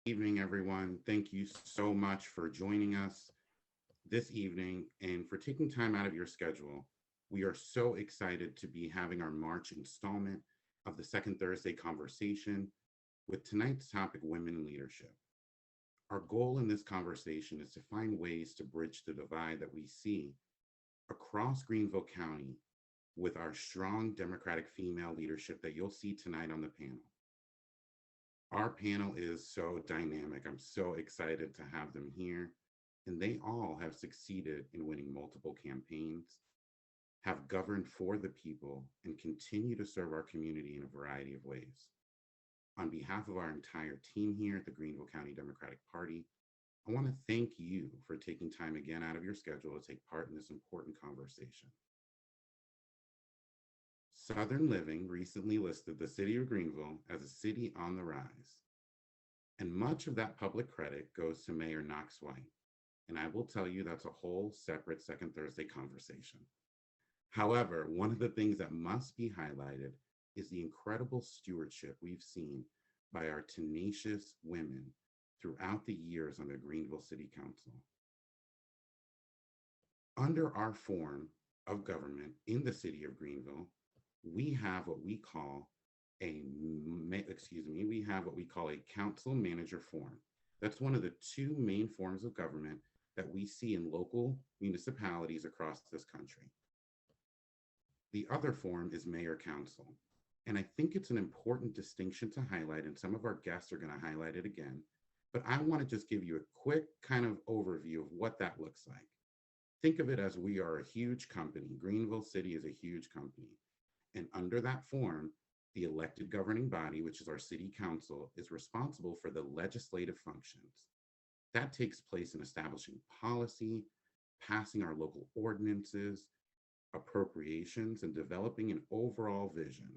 Evening, everyone. Thank you so much for joining us this evening and for taking time out of your schedule. We are so excited to be having our March installment of the Second Thursday conversation with tonight's topic, Women in Leadership. Our goal in this conversation is to find ways to bridge the divide that we see across Greenville County with our strong Democratic female leadership that you'll see tonight on the panel. Our panel is so dynamic. I'm so excited to have them here. And they all have succeeded in winning multiple campaigns, have governed for the people, and continue to serve our community in a variety of ways. On behalf of our entire team here at the Greenville County Democratic Party, I want to thank you for taking time again out of your schedule to take part in this important conversation. Southern Living recently listed the city of Greenville as a city on the rise. And much of that public credit goes to Mayor Knox White. And I will tell you that's a whole separate Second Thursday conversation. However, one of the things that must be highlighted is the incredible stewardship we've seen by our tenacious women throughout the years on the Greenville City Council. Under our form of government in the city of Greenville, we have what we call a council manager form. That's one of the two main forms of government that we see in local municipalities across this country. The other form is mayor council. And I think it's an important distinction to highlight, and some of our guests are going to highlight it again. But I want to just give you a quick kind of overview of what that looks like. Think of it as we are a huge company. Greenville City is a huge company. And under that form, the elected governing body, which is our city council, is responsible for the legislative functions. That takes place in establishing policy, passing our local ordinances, appropriations, and developing an overall vision.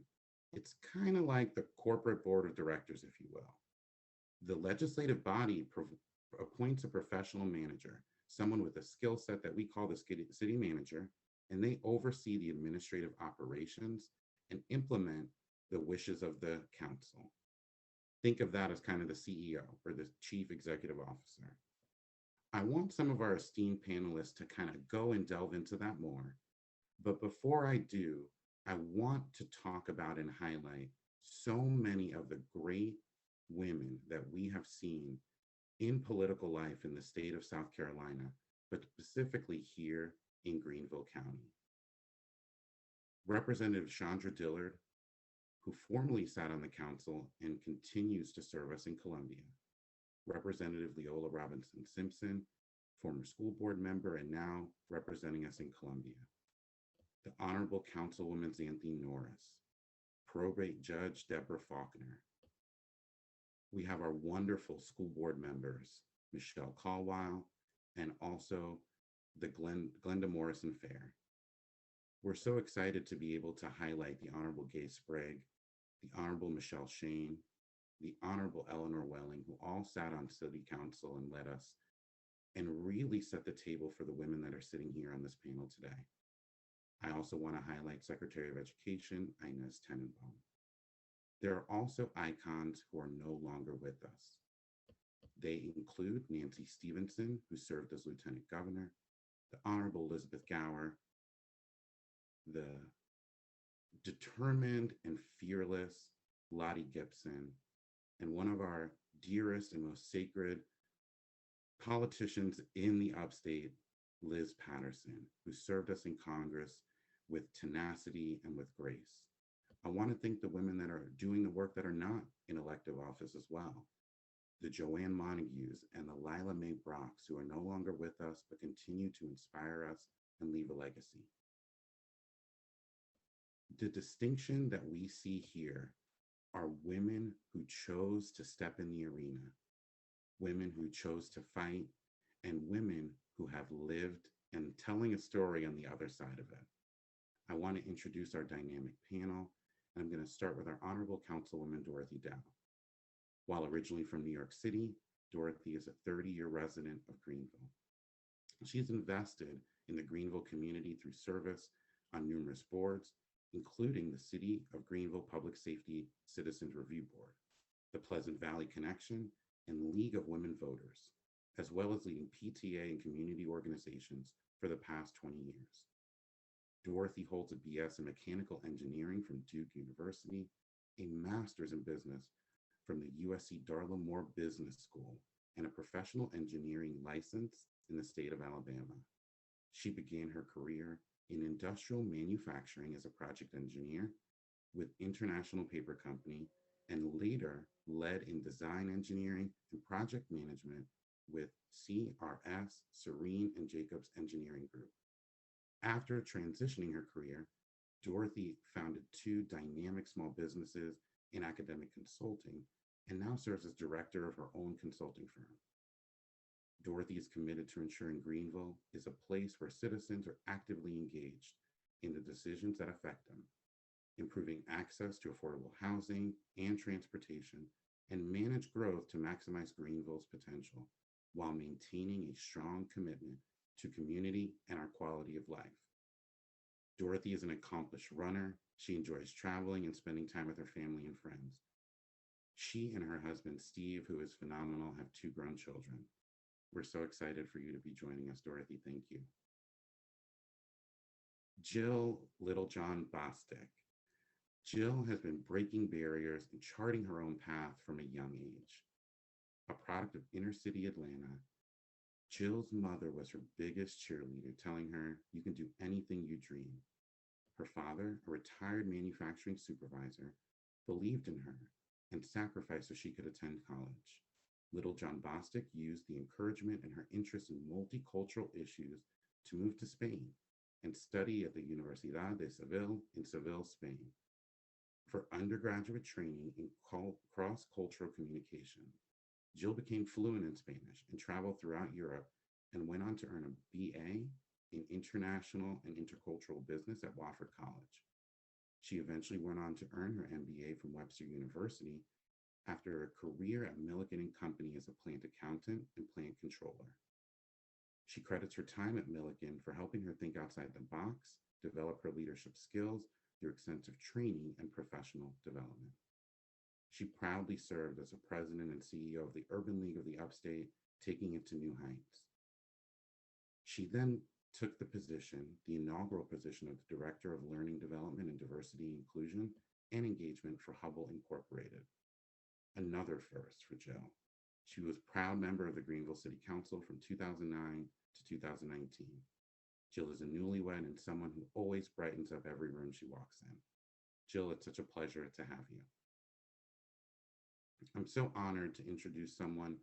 It's kind of like the corporate board of directors, if you will. The legislative body appoints a professional manager, someone with a skill set that we call the city manager, and they oversee the administrative operations and implement the wishes of the council. Think of that as kind of the CEO or the chief executive officer. I want some of our esteemed panelists to kind of go and delve into that more. But before I do, I want to talk about and highlight so many of the great women that we have seen in political life in the state of South Carolina, but specifically here in Greenville County. Representative Chandra Dillard, who formerly sat on the council and continues to serve us in Columbia. Representative Leola Robinson Simpson, former school board member and now representing us in Columbia. The Honorable Councilwoman Xanthi Norris, probate judge Deborah Faulkner. We have our wonderful school board members, Michelle Caldwell, and also the Glenda Morrison Fair. We're so excited to be able to highlight the Honorable Gay Sprague, the Honorable Michelle Shane, the Honorable Eleanor Welling, who all sat on City Council and led us and really set the table for the women that are sitting here on this panel today. I also want to highlight Secretary of Education, Inez Tenenbaum. There are also icons who are no longer with us. They include Nancy Stevenson, who served as Lieutenant Governor, the Honorable Elizabeth Gower, the determined and fearless Lottie Gibson, and one of our dearest and most sacred politicians in the upstate, Liz Patterson, who served us in Congress with tenacity and with grace. I want to thank the women that are doing the work that are not in elective office as well. The Joanne Montagues and the Lila Mae Brocks, who are no longer with us, but continue to inspire us and leave a legacy. The distinction that we see here are women who chose to step in the arena, women who chose to fight, and women who have lived and telling a story on the other side of it. I want to introduce our dynamic panel, and I'm going to start with our Honorable Councilwoman Dorothy Dowe. While originally from New York City, Dorothy is a 30-year resident of Greenville. She's invested in the Greenville community through service on numerous boards, including the City of Greenville Public Safety Citizens Review Board, the Pleasant Valley Connection, and League of Women Voters, as well as leading PTA and community organizations for the past 20 years. Dorothy holds a BS in mechanical engineering from Duke University, a master's in business from the USC Darla Moore Business School, and a professional engineering license in the state of Alabama. She began her career in industrial manufacturing as a project engineer with International Paper Company, and later led in design engineering and project management with CRS, Serene, and Jacobs Engineering Group. After transitioning her career, Dorothy founded two dynamic small businesses in academic consulting and now serves as director of her own consulting firm. Dorothy is committed to ensuring Greenville is a place where citizens are actively engaged in the decisions that affect them, improving access to affordable housing and transportation, and manage growth to maximize Greenville's potential while maintaining a strong commitment to community and our quality of life. Dorothy is an accomplished runner. She enjoys traveling and spending time with her family and friends. She and her husband, Steve, who is phenomenal, have two grown children. We're so excited for you to be joining us, Dorothy. Thank you. Jil Littlejohn Bostic. Jil has been breaking barriers and charting her own path from a young age. A product of inner city Atlanta, Jil's mother was her biggest cheerleader, telling her, "You can do anything you dream." Her father, a retired manufacturing supervisor, believed in her and sacrificed so she could attend college. Littlejohn Bostic used the encouragement and her interest in multicultural issues to move to Spain and study at the Universidad de Seville in Seville, Spain, for undergraduate training in cross-cultural communication. Jil became fluent in Spanish and traveled throughout Europe and went on to earn a BA in International and Intercultural Business at Wofford College. She eventually went on to earn her MBA from Webster University after a career at Milliken and Company as a plant accountant and plant controller. She credits her time at Milliken for helping her think outside the box, develop her leadership skills through extensive training and professional development. She proudly served as a president and CEO of the Urban League of the Upstate, taking it to new heights. She then took the inaugural position of the Director of Learning Development and Diversity, Inclusion, and Engagement for Hubble Incorporated. Another first for Jil. She was a proud member of the Greenville City Council from 2009 to 2019. Jil is a newlywed and someone who always brightens up every room she walks in. Jil, it's such a pleasure to have you. I'm so honored to introduce someone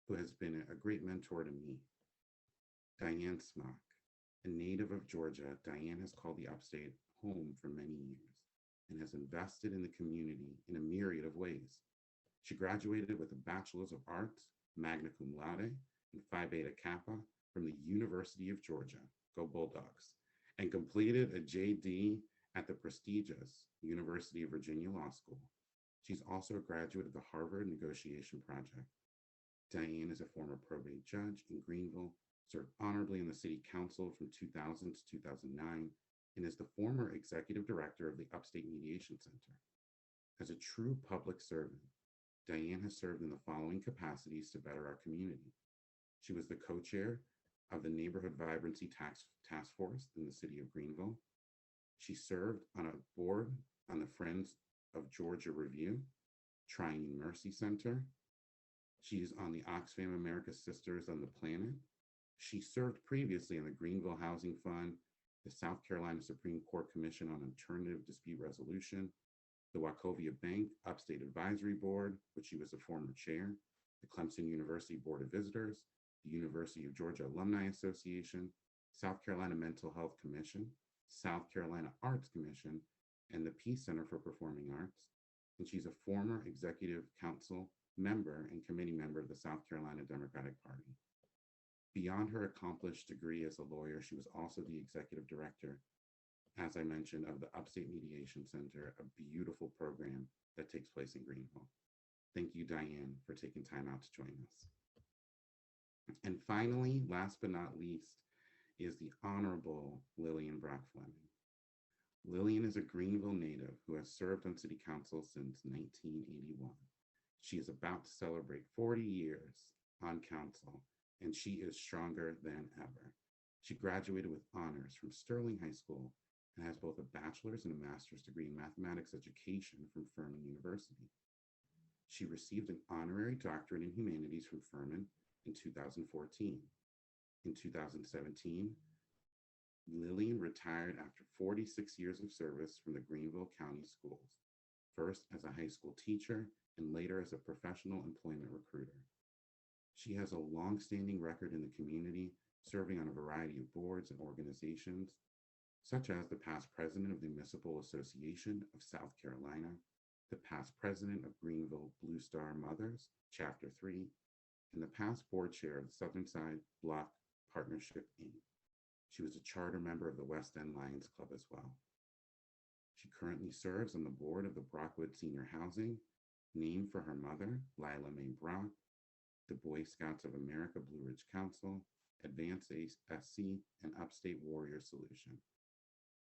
who has been a great mentor to me, Diane Smock. A native of Georgia, Diane has called the Upstate home for many years and has invested in the community in a myriad of ways. She graduated with a Bachelor's of Arts, magna cum laude, and Phi Beta Kappa from the University of Georgia, go Bulldogs, and completed a JD at the prestigious University of Virginia Law School. She's also a graduate of the Harvard Negotiation Project. Diane is a former probate judge in Greenville, served honorably in the City Council from 2000 to 2009, and is the former executive director of the Upstate Mediation Center. As a true public servant, Diane has served in the following capacities to better our community. She was the co-chair of the Neighborhood Vibrancy Task Force in the city of Greenville. She served on a board on the Friends of Georgia Review, Triune Mercy Center. She's on the Oxfam America's Sisters on the Planet. She served previously on the Greenville Housing Fund, the South Carolina Supreme Court Commission on Alternative Dispute Resolution, the Wachovia Bank Upstate Advisory Board, which she was a former chair, the Clemson University Board of Visitors, the University of Georgia Alumni Association, South Carolina Mental Health Commission, South Carolina Arts Commission, and the Peace Center for Performing Arts. And she's a former executive council member and committee member of the South Carolina Democratic Party. Beyond her accomplished degree as a lawyer, she was also the executive director, as I mentioned, of the Upstate Mediation Center, a beautiful program that takes place in Greenville. Thank you, Diane, for taking time out to join us. And finally, last but not least, is the Honorable Lillian Fleming. Lillian is a Greenville native who has served on City Council since 1981 She is about to celebrate 40 years on council, and she is stronger than ever. She graduated with honors from Sterling High School and has both a bachelor's and a master's degree in mathematics education from Furman University. She received an honorary doctorate in humanities from Furman in 2014. In 2017, Lillian retired after 46 years of service from the Greenville County Schools, first as a high school teacher and later as a professional employment recruiter. She has a long-standing record in the community, serving on a variety of boards and organizations, such as the past president of the Municipal Association of South Carolina, the past president of Greenville Blue Star Mothers, Chapter 3, and the past board chair of the Southern Side Block Partnership, Inc. She was a charter member of the West End Lions Club as well. She currently serves on the board of the Brockwood Senior Housing, named for her mother, Lila Mae Brock, the Boy Scouts of America Blue Ridge Council, Advanced SC, and Upstate Warrior Solution.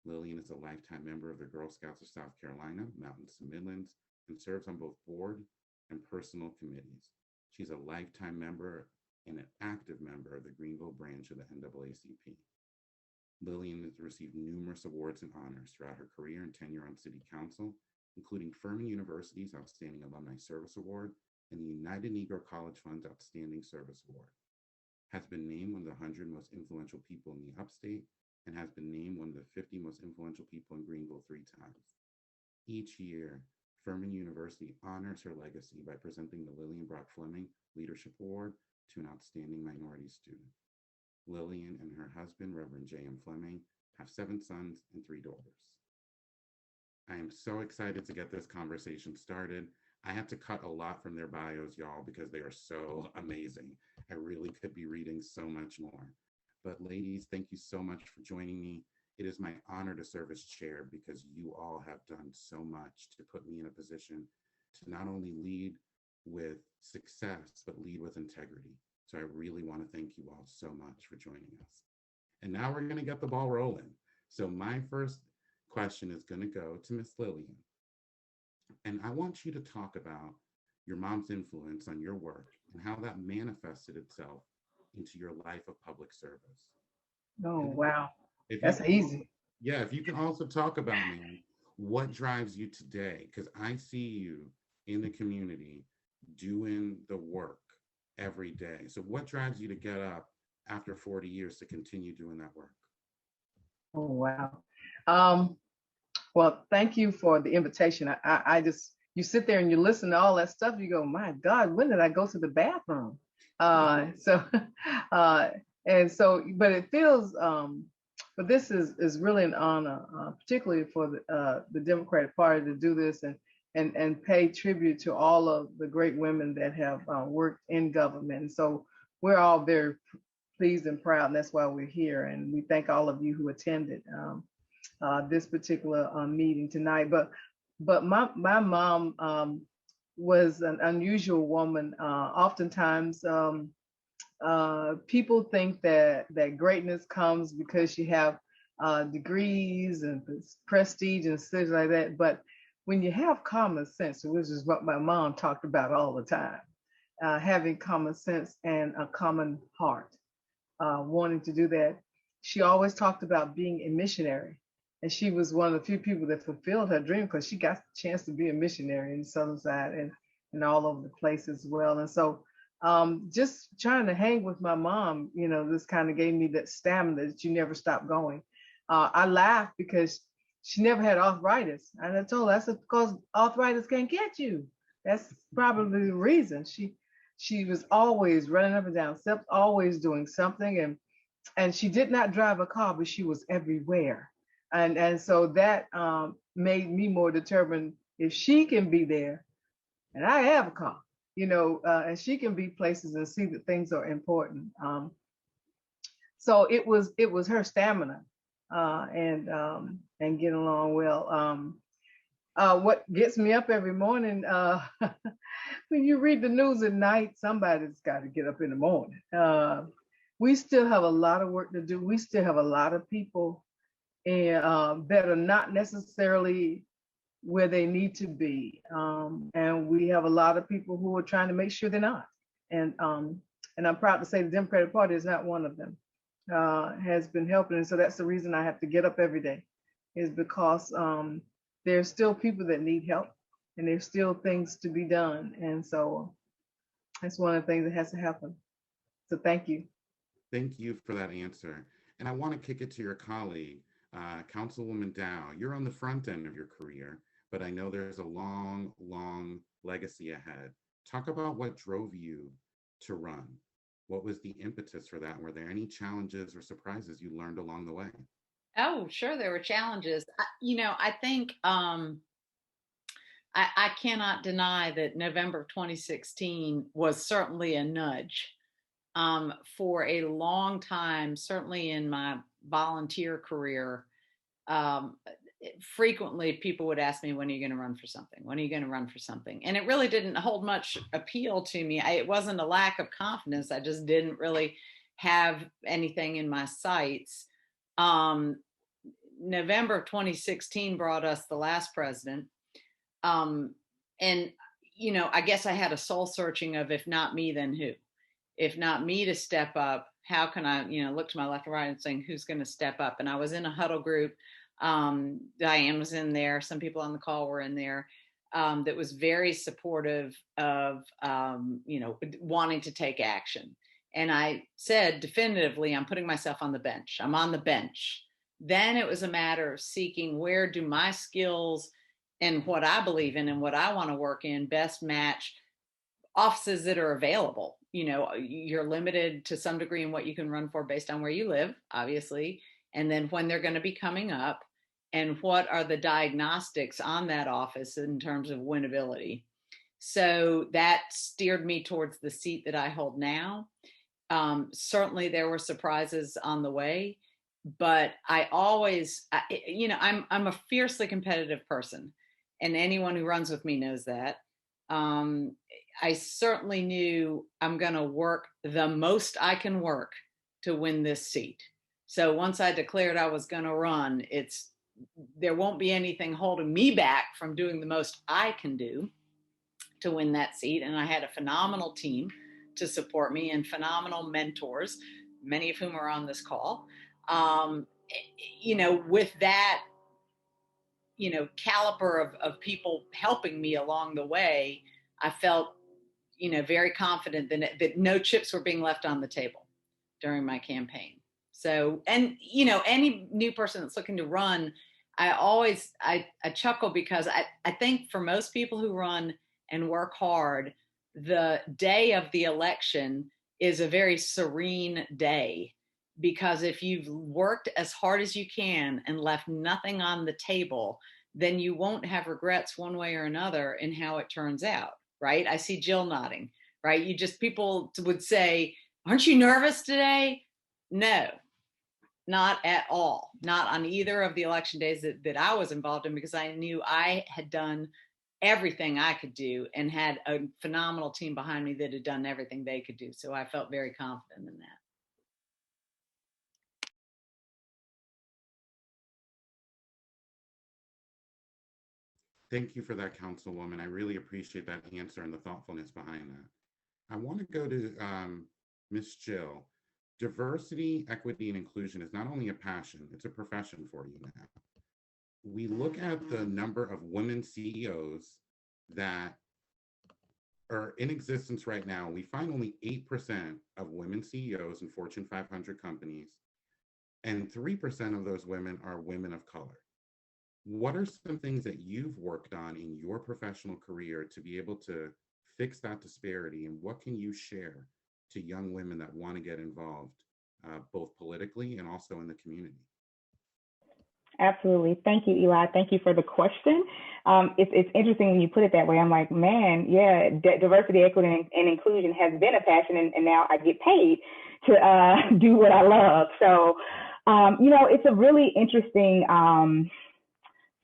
Lillian is a lifetime member of the Girl Scouts of South Carolina, Mountains to Midlands, and serves on both board and personal committees. She's a lifetime member and an active member of the Greenville branch of the NAACP. Lillian has received numerous awards and honors throughout her career and tenure on City Council, including Furman University's Outstanding Alumni Service Award and the United Negro College Fund's Outstanding Service Award. Has been named one of the 100 most influential people in the upstate, and has been named one of the 50 most influential people in Greenville 3 times. Each year, Furman University honors her legacy by presenting the Lillian Brock Flemming Leadership Award to an outstanding minority student. Lillian and her husband, Reverend J.M. Flemming, have 7 sons and 3 daughters. I am so excited to get this conversation started. I had to cut a lot from their bios, y'all, because they are so amazing. I really could be reading so much more. But ladies, thank you so much for joining me. It is my honor to serve as chair because you all have done so much to put me in a position to not only lead with success, but lead with integrity. So I really want to thank you all so much for joining us. And now we're going to get the ball rolling. So my first question is going to go to Miss Lillian. And I want you to talk about your mom's influence on your work and how that manifested itself into your life of public service. Oh, wow. That's easy. Yeah, if you can also talk about, man, what drives you today? Because I see you in the community doing the work every day. So what drives you to get up after 40 years to continue doing that work? Oh, wow. Well, thank you for the invitation. I just, you sit there and you listen to all that stuff, you go, my God, when did I go to the bathroom? And so, but it feels, but this is really an honor, particularly for the Democratic Party to do this and pay tribute to all of the great women that have worked in government. And so we're all very pleased and proud, and that's why we're here. And we thank all of you who attended this particular meeting tonight. But my mom was an unusual woman. Oftentimes, people think that greatness comes because you have degrees and prestige and things like that. But when you have common sense, which is what my mom talked about all the time, having common sense and a common heart, wanting to do that. She always talked about being a missionary. And she was one of the few people that fulfilled her dream because she got the chance to be a missionary in the Southern Side and all over the place as well. And so just trying to hang with my mom, you know, this kind of gave me that stamina that you never stop going. I laughed because she never had arthritis. And I told her, I said, because arthritis can't get you. That's probably the reason. She was always running up and down steps, always doing something. And she did not drive a car, but she was everywhere. And so that made me more determined. If she can be there, and I have a car, you know, and she can be places and see that things are important. So it was her stamina and getting along well. What gets me up every morning, when you read the news at night, somebody's got to get up in the morning. We still have a lot of work to do. We still have a lot of people that are not necessarily where they need to be. And we have a lot of people who are trying to make sure they're not. And I'm proud to say the Democratic Party is not one of them, has been helping. And so that's the reason I have to get up every day, is because there's still people that need help and there's still things to be done. And so that's one of the things that has to happen. So thank you. Thank you for that answer. And I want to kick it to your colleague, Councilwoman Dowe. You're on the front end of your career, but I know there's a long, long legacy ahead. Talk about what drove you to run. What was the impetus for that? Were there any challenges or surprises you learned along the way? Oh, sure, there were challenges. I think I cannot deny that November of 2016 was certainly a nudge. For a long time, certainly in my volunteer career, frequently people would ask me, when are you going to run for something? When are you going to run for something? And it really didn't hold much appeal to me. It wasn't a lack of confidence. I just didn't really have anything in my sights. November of 2016 brought us the last president. And, I guess I had a soul searching of, if not me, then who? If not me to step up, how can I, look to my left and right and saying, who's going to step up? And I was in a huddle group. Diane was in there. Some people on the call were in there. That was very supportive of, wanting to take action. And I said definitively, I'm putting myself on the bench. I'm on the bench. Then it was a matter of seeking, where do my skills and what I believe in and what I want to work in best match offices that are available. You're limited to some degree in what you can run for based on where you live, obviously, and then when they're going to be coming up, and what are the diagnostics on that office in terms of winnability. So that steered me towards the seat that I hold now. Certainly there were surprises on the way, but I always, I'm a fiercely competitive person, and anyone who runs with me knows that. I certainly knew I'm going to work the most I can work to win this seat. So once I declared I was going to run, there won't be anything holding me back from doing the most I can do to win that seat. And I had a phenomenal team to support me and phenomenal mentors, many of whom are on this call. With that, caliber of people helping me along the way, I felt, very confident that no chips were being left on the table during my campaign. So, and, any new person that's looking to run, I chuckle, because I think for most people who run and work hard, the day of the election is a very serene day, because if you've worked as hard as you can and left nothing on the table, then you won't have regrets one way or another in how it turns out, right? I see Jil nodding, right? People would say, aren't you nervous today? No, not at all. Not on either of the election days that I was involved in, because I knew I had done everything I could do and had a phenomenal team behind me that had done everything they could do. So I felt very confident in that. Thank you for that, Councilwoman. I really appreciate that answer and the thoughtfulness behind that. I want to go to Ms. Jil. Diversity, equity, and inclusion is not only a passion, it's a profession for you now. We look at the number of women CEOs that are in existence right now. We find only 8% of women CEOs in Fortune 500 companies, and 3% of those women are women of color. What are some things that you've worked on in your professional career to be able to fix that disparity, and what can you share to young women that want to get involved, both politically and also in the community? Absolutely. Thank you, Eli. Thank you for the question. It's interesting when you put it that way. I'm like, man, yeah, diversity, equity, and inclusion has been a passion, and now I get paid to do what I love. So, it's a really interesting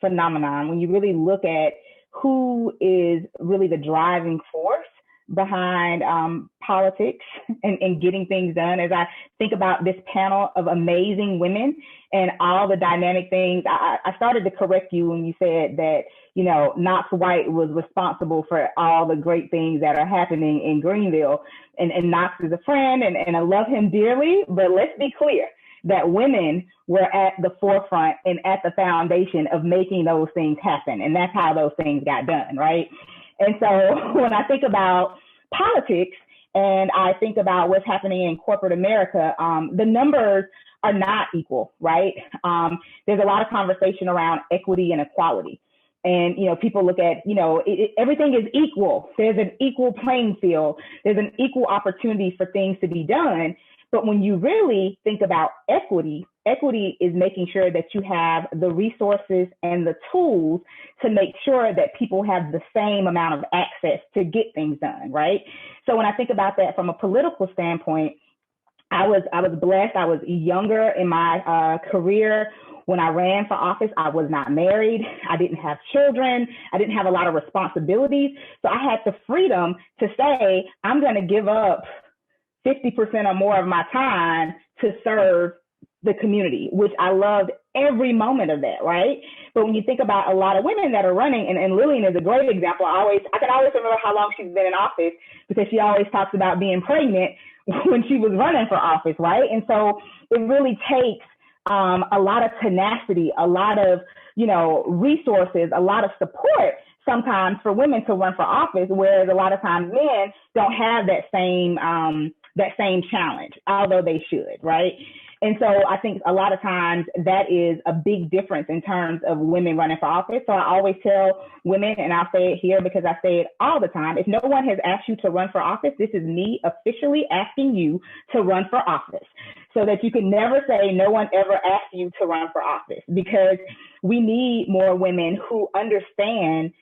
phenomenon when you really look at who is really the driving force behind politics and getting things done. As I think about this panel of amazing women and all the dynamic things, I started to correct you when you said that, you know, Knox White was responsible for all the great things that are happening in Greenville. And Knox is a friend and I love him dearly, but let's be clear that women were at the forefront and at the foundation of making those things happen. And that's how those things got done, right? And so when I think about politics and I think about what's happening in corporate America, the numbers are not equal, right? There's a lot of conversation around equity and equality. And, you know, people look at, you know, everything is equal. There's an equal playing field. There's an equal opportunity for things to be done. But when you really think about equity, equity is making sure that you have the resources and the tools to make sure that people have the same amount of access to get things done, right? So when I think about that from a political standpoint, I was blessed. I was younger in my career. When I ran for office, I was not married. I didn't have children. I didn't have a lot of responsibilities. So I had the freedom to say, I'm going to give up 50% or more of my time to serve the community, which I loved every moment of that, right? But when you think about a lot of women that are running, and Lillian is a great example. I can always remember how long she's been in office because she always talks about being pregnant when she was running for office, right? And so it really takes a lot of tenacity, a lot of, you know, resources, a lot of support sometimes for women to run for office, whereas a lot of times men don't have that same challenge, although they should, right? And so I think a lot of times that is a big difference in terms of women running for office. So I always tell women, and I'll say it here because I say it all the time, if no one has asked you to run for office, this is me officially asking you to run for office, so that you can never say no one ever asked you to run for office, because we need more women who understand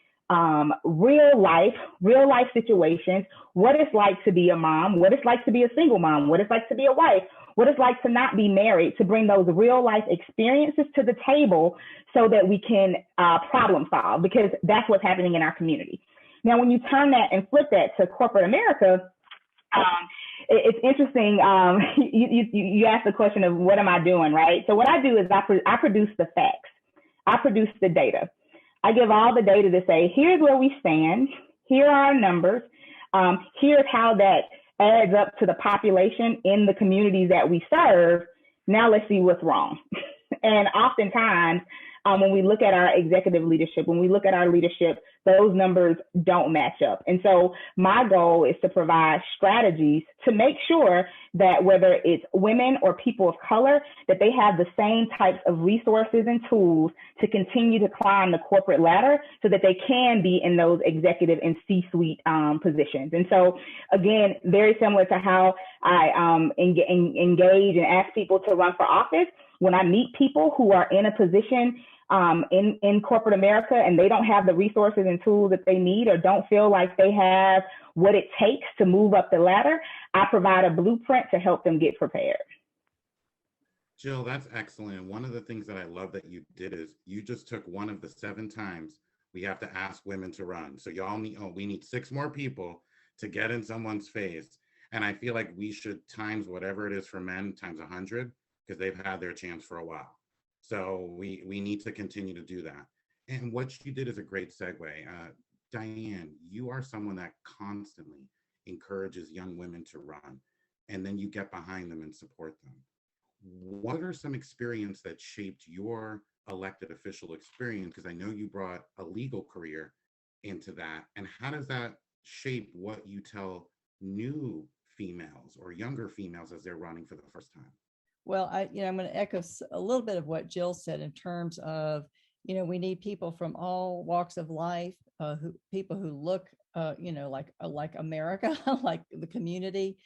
real life situations, what it's like to be a mom, what it's like to be a single mom, what it's like to be a wife, what it's like to not be married, to bring those real life experiences to the table so that we can problem solve, because that's what's happening in our community. Now, when you turn that and flip that to corporate America, it's interesting. You asked the question of what am I doing, right? So what I do is I produce the facts. I produce the data. I give all the data to say, here's where we stand. Here are our numbers. Here's how that adds up to the population in the communities that we serve. Now let's see what's wrong. And oftentimes, when we look at our executive leadership, when we look at our leadership, those numbers don't match up. And so my goal is to provide strategies to make sure that whether it's women or people of color, that they have the same types of resources and tools to continue to climb the corporate ladder so that they can be in those executive and C-suite positions. And so again, very similar to how I engage and ask people to run for office, when I meet people who are in a position in corporate America and they don't have the resources and tools that they need or don't feel like they have what it takes to move up the ladder, I provide a blueprint to help them get prepared. Jil, that's excellent. One of the things that I love that you did is you just took one of the 7 times we have to ask women to run. So y'all need, we need 6 more people to get in someone's face. And I feel like we should times whatever it is for men times 100, because they've had their chance for a while. So we need to continue to do that. And what you did is a great segue. Diane, you are someone that constantly encourages young women to run, and then you get behind them and support them. What are some experience that shaped your elected official experience? Because I know you brought a legal career into that. And how does that shape what you tell new females or younger females as they're running for the first time? Well, I'm going to echo a little bit of what Jil said in terms of, we need people from all walks of life, people who look, like America, like the community.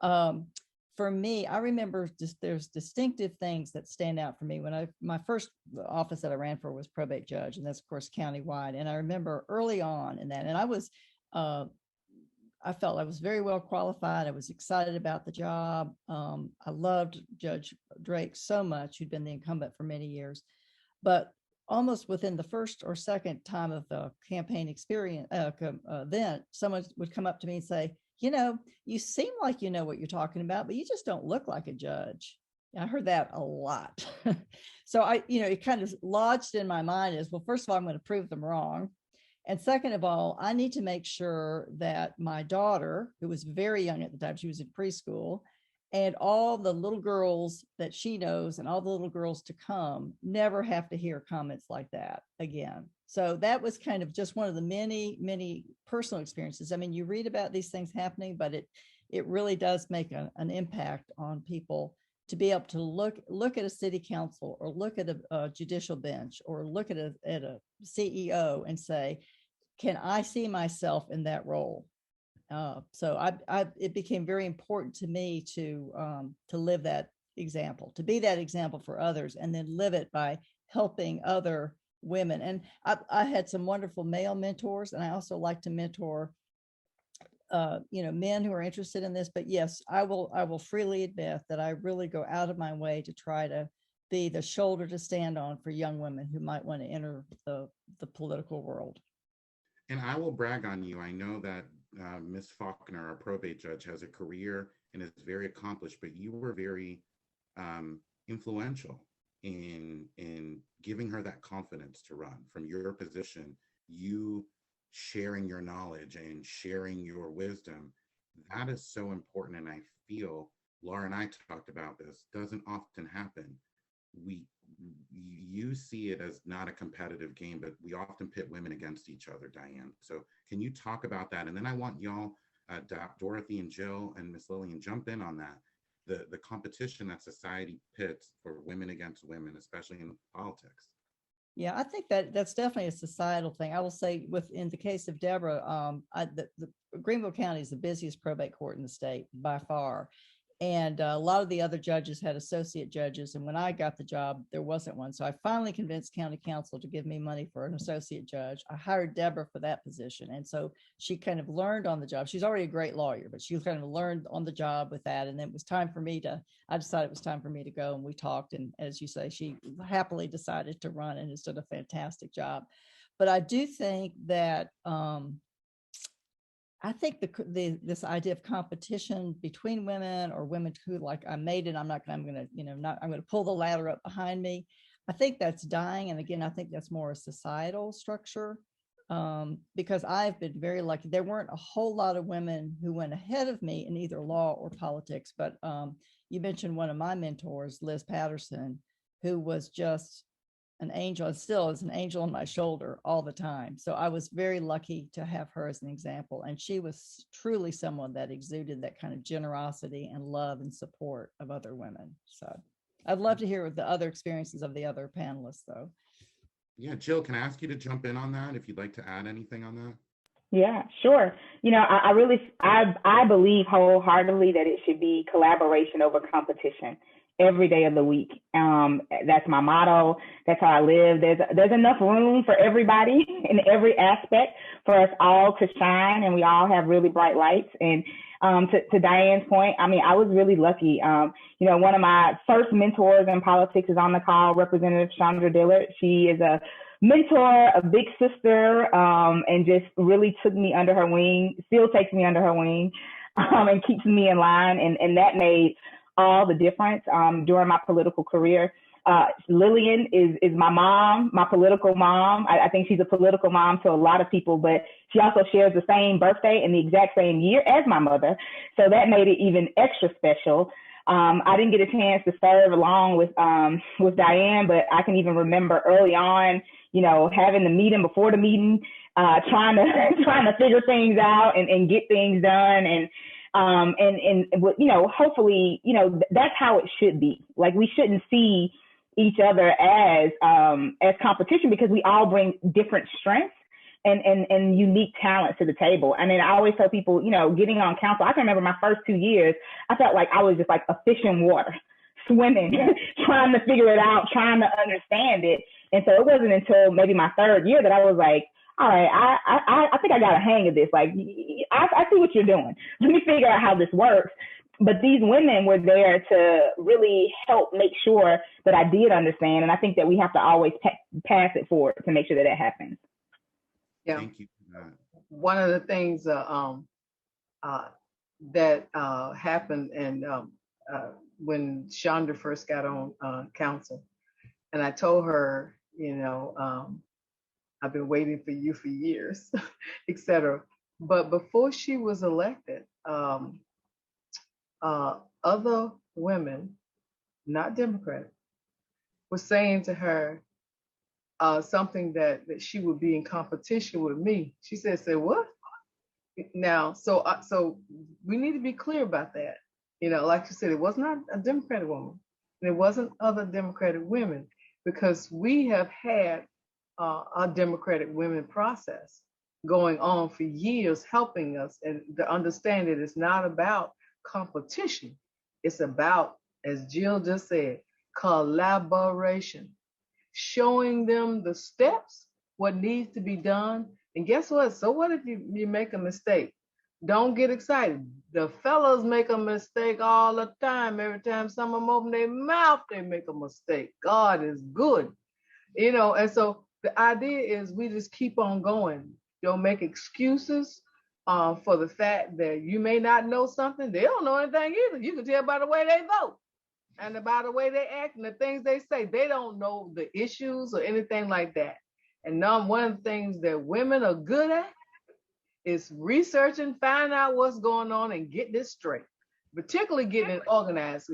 For me, I remember there's distinctive things that stand out for me. My first office that I ran for was probate judge, and that's of course countywide. And I remember early on in that, and I felt I was very well qualified. I was excited about the job. I loved Judge Drake so much, who'd been the incumbent for many years. But almost within the first or second time of the campaign experience event, someone would come up to me and say, you know, you seem like you know what you're talking about, but you just don't look like a judge. I heard that a lot. So it kind of lodged in my mind is, well, first of all, I'm going to prove them wrong. And second of all, I need to make sure that my daughter, who was very young at the time, she was in preschool, and all the little girls that she knows and all the little girls to come never have to hear comments like that again. So that was kind of just one of the many, many personal experiences. I mean, you read about these things happening, but it really does make an impact on people to be able to look at a city council or look at a judicial bench or look at a CEO and say, can I see myself in that role? So it became very important to me to live that example, to be that example for others, and then live it by helping other women. And I had some wonderful male mentors, and I also like to mentor, men who are interested in this. But yes, I will freely admit that I really go out of my way to try to be the shoulder to stand on for young women who might want to enter the political world. And I will brag on you. I know that Ms. Faulkner, our probate judge, has a career and is very accomplished, but you were very influential in giving her that confidence to run from your position, you sharing your knowledge and sharing your wisdom. That is so important. And I feel, Laura and I talked about this, doesn't often happen. You see it as not a competitive game, but we often pit women against each other, Diane. So can you talk about that? And then I want y'all, Dorothy and Jil and Miss Lillian, jump in on that. The competition that society pits for women against women, especially in politics. Yeah, I think that's definitely a societal thing. I will say, in the case of Deborah, the Greenville County is the busiest probate court in the state by far. And a lot of the other judges had associate judges. And when I got the job, there wasn't one. So I finally convinced county council to give me money for an associate judge. I hired Deborah for that position. And so she kind of learned on the job. She's already a great lawyer, but she kind of learned on the job with that. And then it was time for me I decided it was time for me to go, and we talked. And as you say, she happily decided to run and has done a fantastic job. But I do think that, I think this idea of competition between women or women who like, I made it, I'm going to pull the ladder up behind me. I think that's dying. And again, I think that's more a societal structure, because I've been very lucky. There weren't a whole lot of women who went ahead of me in either law or politics. But you mentioned one of my mentors, Liz Patterson, who was just an angel, and still is an angel on my shoulder all the time. So I was very lucky to have her as an example. And she was truly someone that exuded that kind of generosity and love and support of other women. So I'd love to hear the other experiences of the other panelists, though. Yeah, Jil, can I ask you to jump in on that if you'd like to add anything on that? Yeah, sure. I believe wholeheartedly that it should be collaboration over competition every day of the week. That's my motto. That's how I live. There's enough room for everybody in every aspect for us all to shine, and we all have really bright lights. And to Diane's point, I mean, I was really lucky. One of my first mentors in politics is on the call, Representative Chandra Dillard. She is a mentor, a big sister, and just really took me under her wing, still takes me under her wing, and keeps me in line. And that made all the difference during my political career. Lillian is my mom, my political mom. I think she's a political mom to a lot of people, but she also shares the same birthday and the exact same year as my mother. So that made it even extra special. I didn't get a chance to serve along with Diane, but I can even remember early on, having the meeting before the meeting, trying to figure things out and get things done. And hopefully, that's how it should be. Like, we shouldn't see each other as competition, because we all bring different strengths and unique talents to the table. I mean, I always tell people, getting on council, I can remember my first 2 years, I felt like I was just like a fish in water, swimming, trying to figure it out, trying to understand it. And so it wasn't until maybe my third year that I was like, all right, I think I got a hang of this. Like, I see what you're doing. Let me figure out how this works. But these women were there to really help make sure that I did understand. And I think that we have to always pass it forward to make sure that that happens. Yeah. Thank you for that. One of the things that happened and when Shonda first got on council, and I told her, I've been waiting for you for years, etc. But before she was elected, other women, not Democratic, were saying to her something that she would be in competition with me. She said, "Say what?" Now, so we need to be clear about that. Like you said, it was not a Democratic woman, and it wasn't other Democratic women, because we have had a Democratic women process going on for years, helping us, and to understand that it's not about competition. It's about, as Jill just said, collaboration, showing them the steps, what needs to be done. And guess what? So what if you make a mistake? Don't get excited. The fellas make a mistake all the time. Every time some of them open their mouth, they make a mistake. God is good. And so the idea is we just keep on going. Don't make excuses for the fact that you may not know something. They don't know anything either. You can tell by the way they vote and by the way they act and the things they say. They don't know the issues or anything like that. And one of the things that women are good at is researching, find out what's going on and get this straight, particularly getting it organized.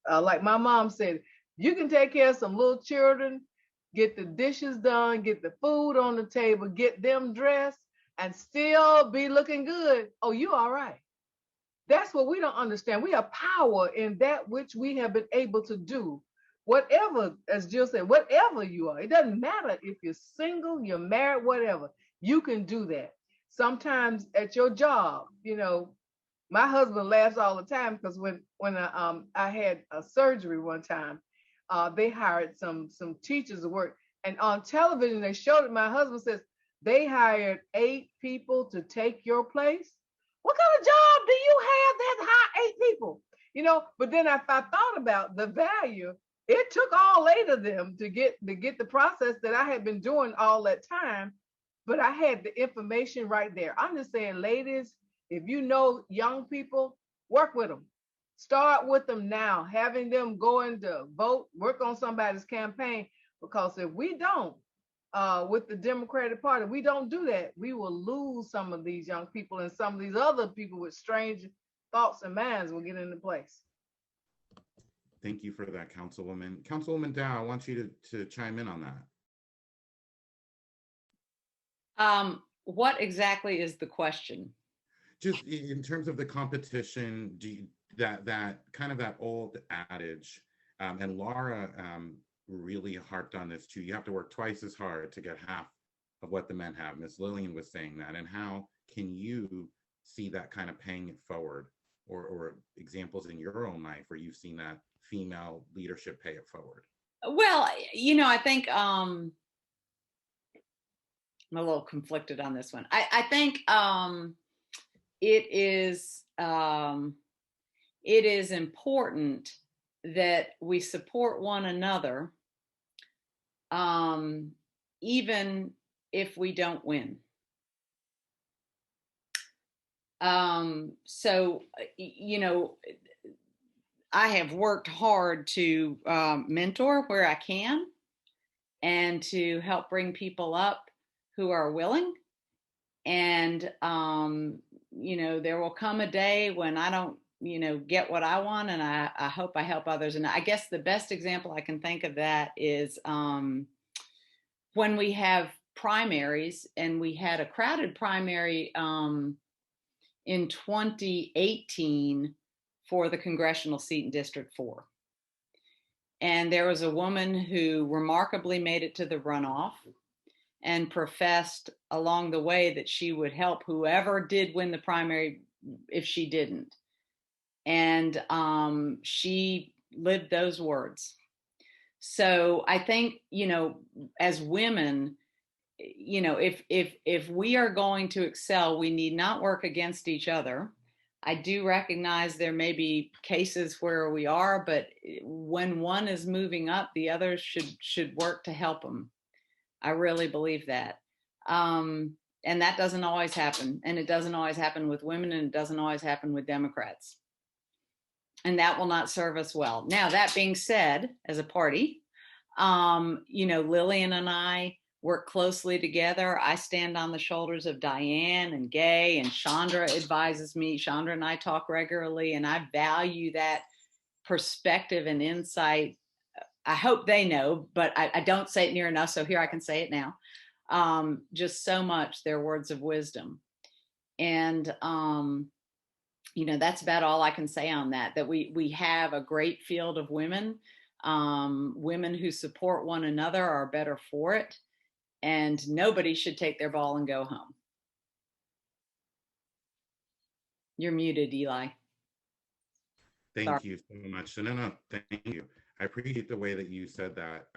Like my mom said, you can take care of some little children, get the dishes done, get the food on the table, get them dressed, and still be looking good. Oh, you all right. That's what we don't understand. We have power in that which we have been able to do. Whatever, as Jill said, whatever you are, it doesn't matter if you're single, you're married, whatever, you can do that. Sometimes at your job, my husband laughs all the time because when I had a surgery one time, they hired some teachers to work, and on television they showed it. My husband says they hired 8 people to take your place. What kind of job do you have that hire 8 people? But then if I thought about the value, it took all 8 of them to get the process that I had been doing all that time. But I had the information right there. I'm just saying, ladies, if you know young people, work with them. Start with them now, having them go in to vote, work on somebody's campaign. Because if we don't, with the Democratic Party, we don't do that, we will lose some of these young people, and some of these other people with strange thoughts and minds will get into place. Thank you for that, Councilwoman. Councilwoman Dowe, I want you to chime in on that. What exactly is the question? Just in terms of the competition, that kind of that old adage, and Laura really harped on this too. You have to work twice as hard to get half of what the men have. Miss Lillian was saying that. And how can you see that kind of paying it forward, or examples in your own life where you've seen that female leadership pay it forward? Well, I think I'm a little conflicted on this one. I think it is important that we support one another, even if we don't win. So, I have worked hard to mentor where I can and to help bring people up who are willing. And, there will come a day when I don't, get what I want, and I hope I help others. And I guess the best example I can think of that is when we have primaries, and we had a crowded primary in 2018 for the congressional seat in District 4. And there was a woman who remarkably made it to the runoff and professed along the way that she would help whoever did win the primary if she didn't. And she lived those words. So I think, as women, if we are going to excel, we need not work against each other. I do recognize there may be cases where we are, but when one is moving up, the others should work to help them. I really believe that. And that doesn't always happen. And it doesn't always happen with women, and it doesn't always happen with Democrats. And that will not serve us well. Now, that being said, as a party, Lillian and I work closely together. I stand on the shoulders of Diane and Gay, and Chandra advises me. Chandra and I talk regularly, and I value that perspective and insight. I hope they know, but I don't say it near enough. So here I can say it now. Just so much, their words of wisdom. And, that's about all I can say on that we have a great field of women. Women who support one another are better for it. And nobody should take their ball and go home. You're muted, Eli. Thank you so much. No, thank you. I appreciate the way that you said that.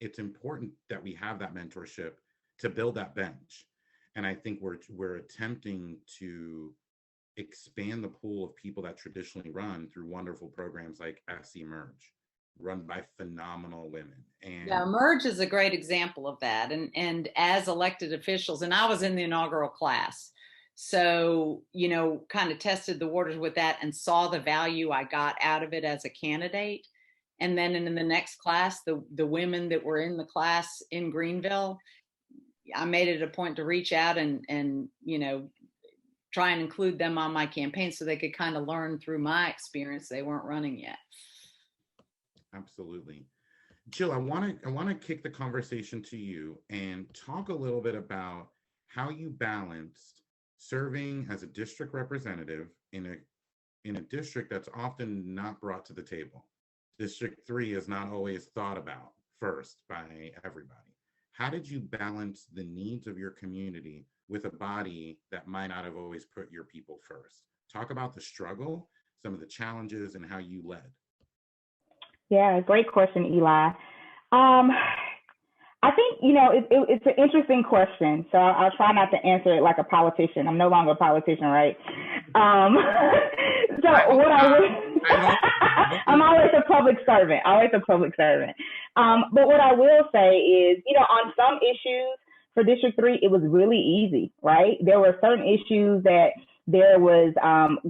It's important that we have that mentorship to build that bench. And I think we're attempting to expand the pool of people that traditionally run through wonderful programs like SC Emerge, run by phenomenal women. And yeah, Emerge is a great example of that. And as elected officials, and I was in the inaugural class, so, kind of tested the waters with that and saw the value I got out of it as a candidate. And then in the next class, the women that were in the class in Greenville, I made it a point to reach out and try and include them on my campaign so they could kind of learn through my experience. They weren't running yet. Absolutely. Jil, I want to kick the conversation to you and talk a little bit about how you balanced serving as a district representative in a district that's often not brought to the table. District 3 is not always thought about first by everybody. How did you balance the needs of your community with a body that might not have always put your people first? Talk about the struggle, some of the challenges, and how you led. Yeah, great question, Eli. I think, it's an interesting question. So I'll try not to answer it like a politician. I'm no longer a politician, right? So what I'm always a public servant, But what I will say is, on some issues for District 3, it was really easy, right? There were certain issues that there was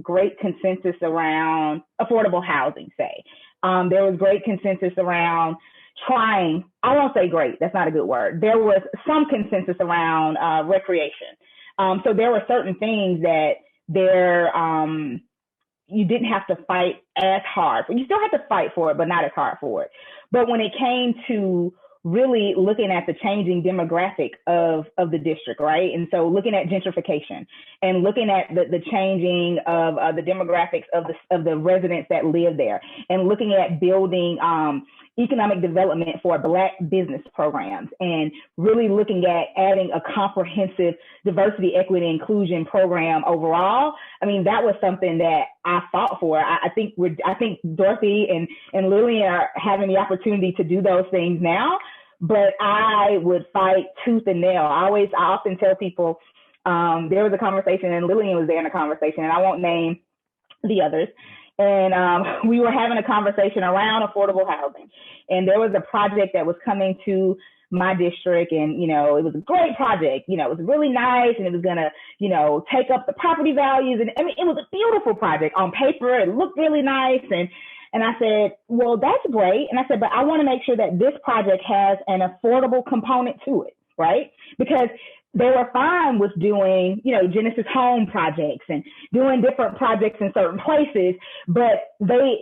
great consensus around affordable housing, say. There was great consensus around trying, I won't say great, that's not a good word. There was some consensus around recreation. So there were certain things that you didn't have to fight as hard. You still had to fight for it, but not as hard for it. But when it came to really looking at the changing demographic of the district, right? And so looking at gentrification and looking at the changing of the demographics of the residents that live there, and looking at building economic development for Black business programs, and really looking at adding a comprehensive diversity, equity, inclusion program overall. I mean, that was something that I fought for. I think Dorothy and Lillian are having the opportunity to do those things now, but I would fight tooth and nail. I often tell people, there was a conversation, and Lillian was there in a conversation, and I won't name the others. And we were having a conversation around affordable housing. And there was a project that was coming to my district, and, it was a great project. It was really nice, and it was going to, take up the property values. And I mean, it was a beautiful project on paper. It looked really nice. And I said, well, that's great. And I said, but I want to make sure that this project has an affordable component to it, right? Because they were fine with doing, Genesis Home projects and doing different projects in certain places, but there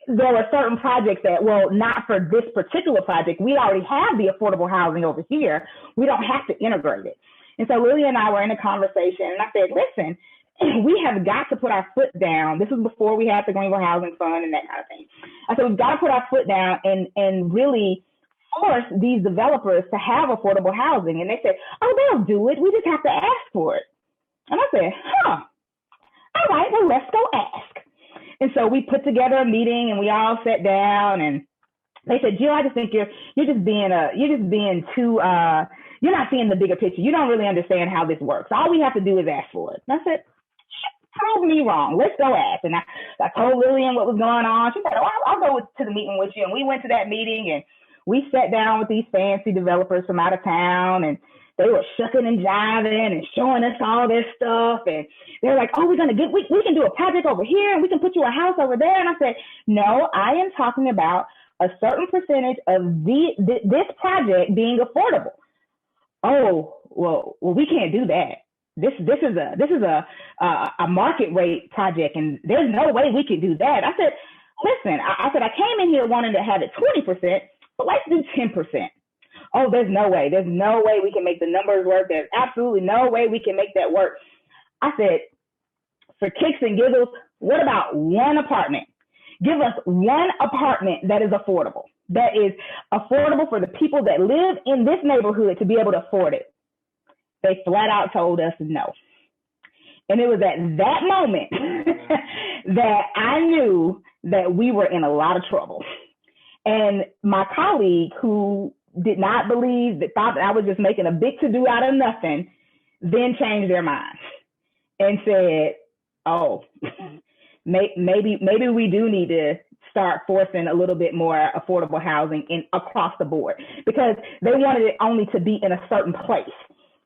were certain projects that, well, not for this particular project. We already have the affordable housing over here. We don't have to integrate it. And so Lillian and I were in a conversation, and I said, listen, we have got to put our foot down. This was before we had the Greenville Housing Fund and that kind of thing. I said, we've got to put our foot down and really force these developers to have affordable housing. And they said, oh, they'll do it. We just have to ask for it. And I said, all right, well, let's go ask. And so we put together a meeting, and we all sat down, and they said, Jill, I just think you're just being too, you're not seeing the bigger picture. You don't really understand how this works. All we have to do is ask for it. And I said, prove me wrong. Let's go ask. And I told Lillian what was going on. She said, oh, I'll go to the meeting with you. And we went to that meeting and we sat down with these fancy developers from out of town, and they were shucking and jiving and showing us all this stuff. And they're like, oh, we can do a project over here and we can put you a house over there. And I said, no, I am talking about a certain percentage of this project being affordable. Oh, well, we can't do that. This is a market rate project, and there's no way we can do that. I said, listen, I said, I came in here wanting to have it 20%, but let's do 10%. Oh, there's no way. There's no way we can make the numbers work. There's absolutely no way we can make that work. I said, for kicks and giggles, what about one apartment? Give us one apartment that is affordable, for the people that live in this neighborhood to be able to afford it. They flat out told us no. And it was at that moment that I knew that we were in a lot of trouble. And my colleague, who did not believe, that thought that I was just making a big to-do out of nothing, then changed their minds and said, oh, maybe we do need to start forcing a little bit more affordable housing across the board, because they wanted it only to be in a certain place,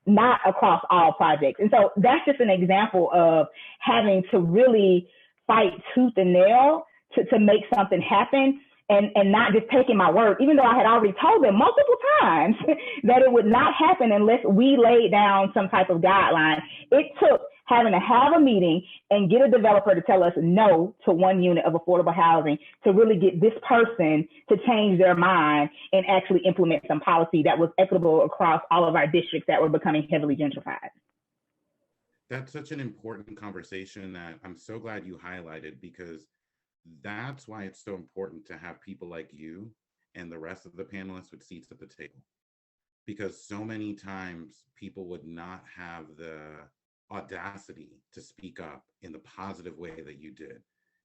not across all projects. And so that's just an example of having to really fight tooth and nail to make something happen, and not just taking my word, even though I had already told them multiple times that it would not happen unless we laid down some type of guideline. It took having to have a meeting and get a developer to tell us no to one unit of affordable housing to really get this person to change their mind and actually implement some policy that was equitable across all of our districts that were becoming heavily gentrified. That's such an important conversation that I'm so glad you highlighted, because that's why it's so important to have people like you and the rest of the panelists with seats at the table. Because so many times people would not have the audacity to speak up in the positive way that you did.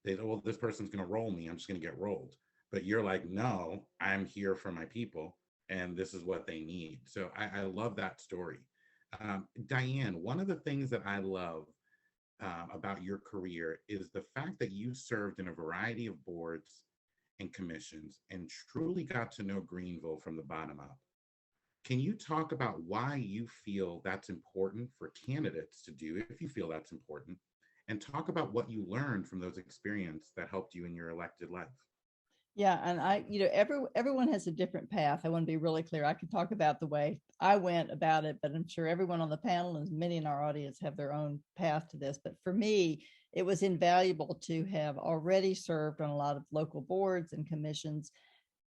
They thought, well, this person's going to roll me, I'm just going to get rolled. But you're like, no, I'm here for my people, and this is what they need. So I love that story. Diane, one of the things that I love about your career is the fact that you served in a variety of boards and commissions and truly got to know Greenville from the bottom up. Can you talk about why you feel that's important for candidates to do, if you feel that's important, and talk about what you learned from those experiences that helped you in your elected life? Yeah, and everyone has a different path. I want to be really clear. I can talk about the way I went about it, but I'm sure everyone on the panel and many in our audience have their own path to this. But for me, it was invaluable to have already served on a lot of local boards and commissions,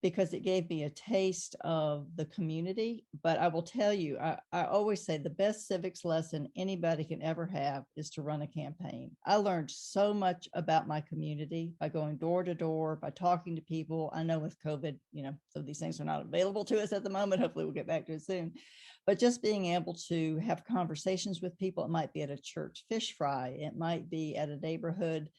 because it gave me a taste of the community. But I will tell you, I always say the best civics lesson anybody can ever have is to run a campaign. I learned so much about my community by going door to door, by talking to people. I know with COVID, so these things are not available to us at the moment. Hopefully we'll get back to it soon. But just being able to have conversations with people, it might be at a church fish fry, it might be at a neighborhood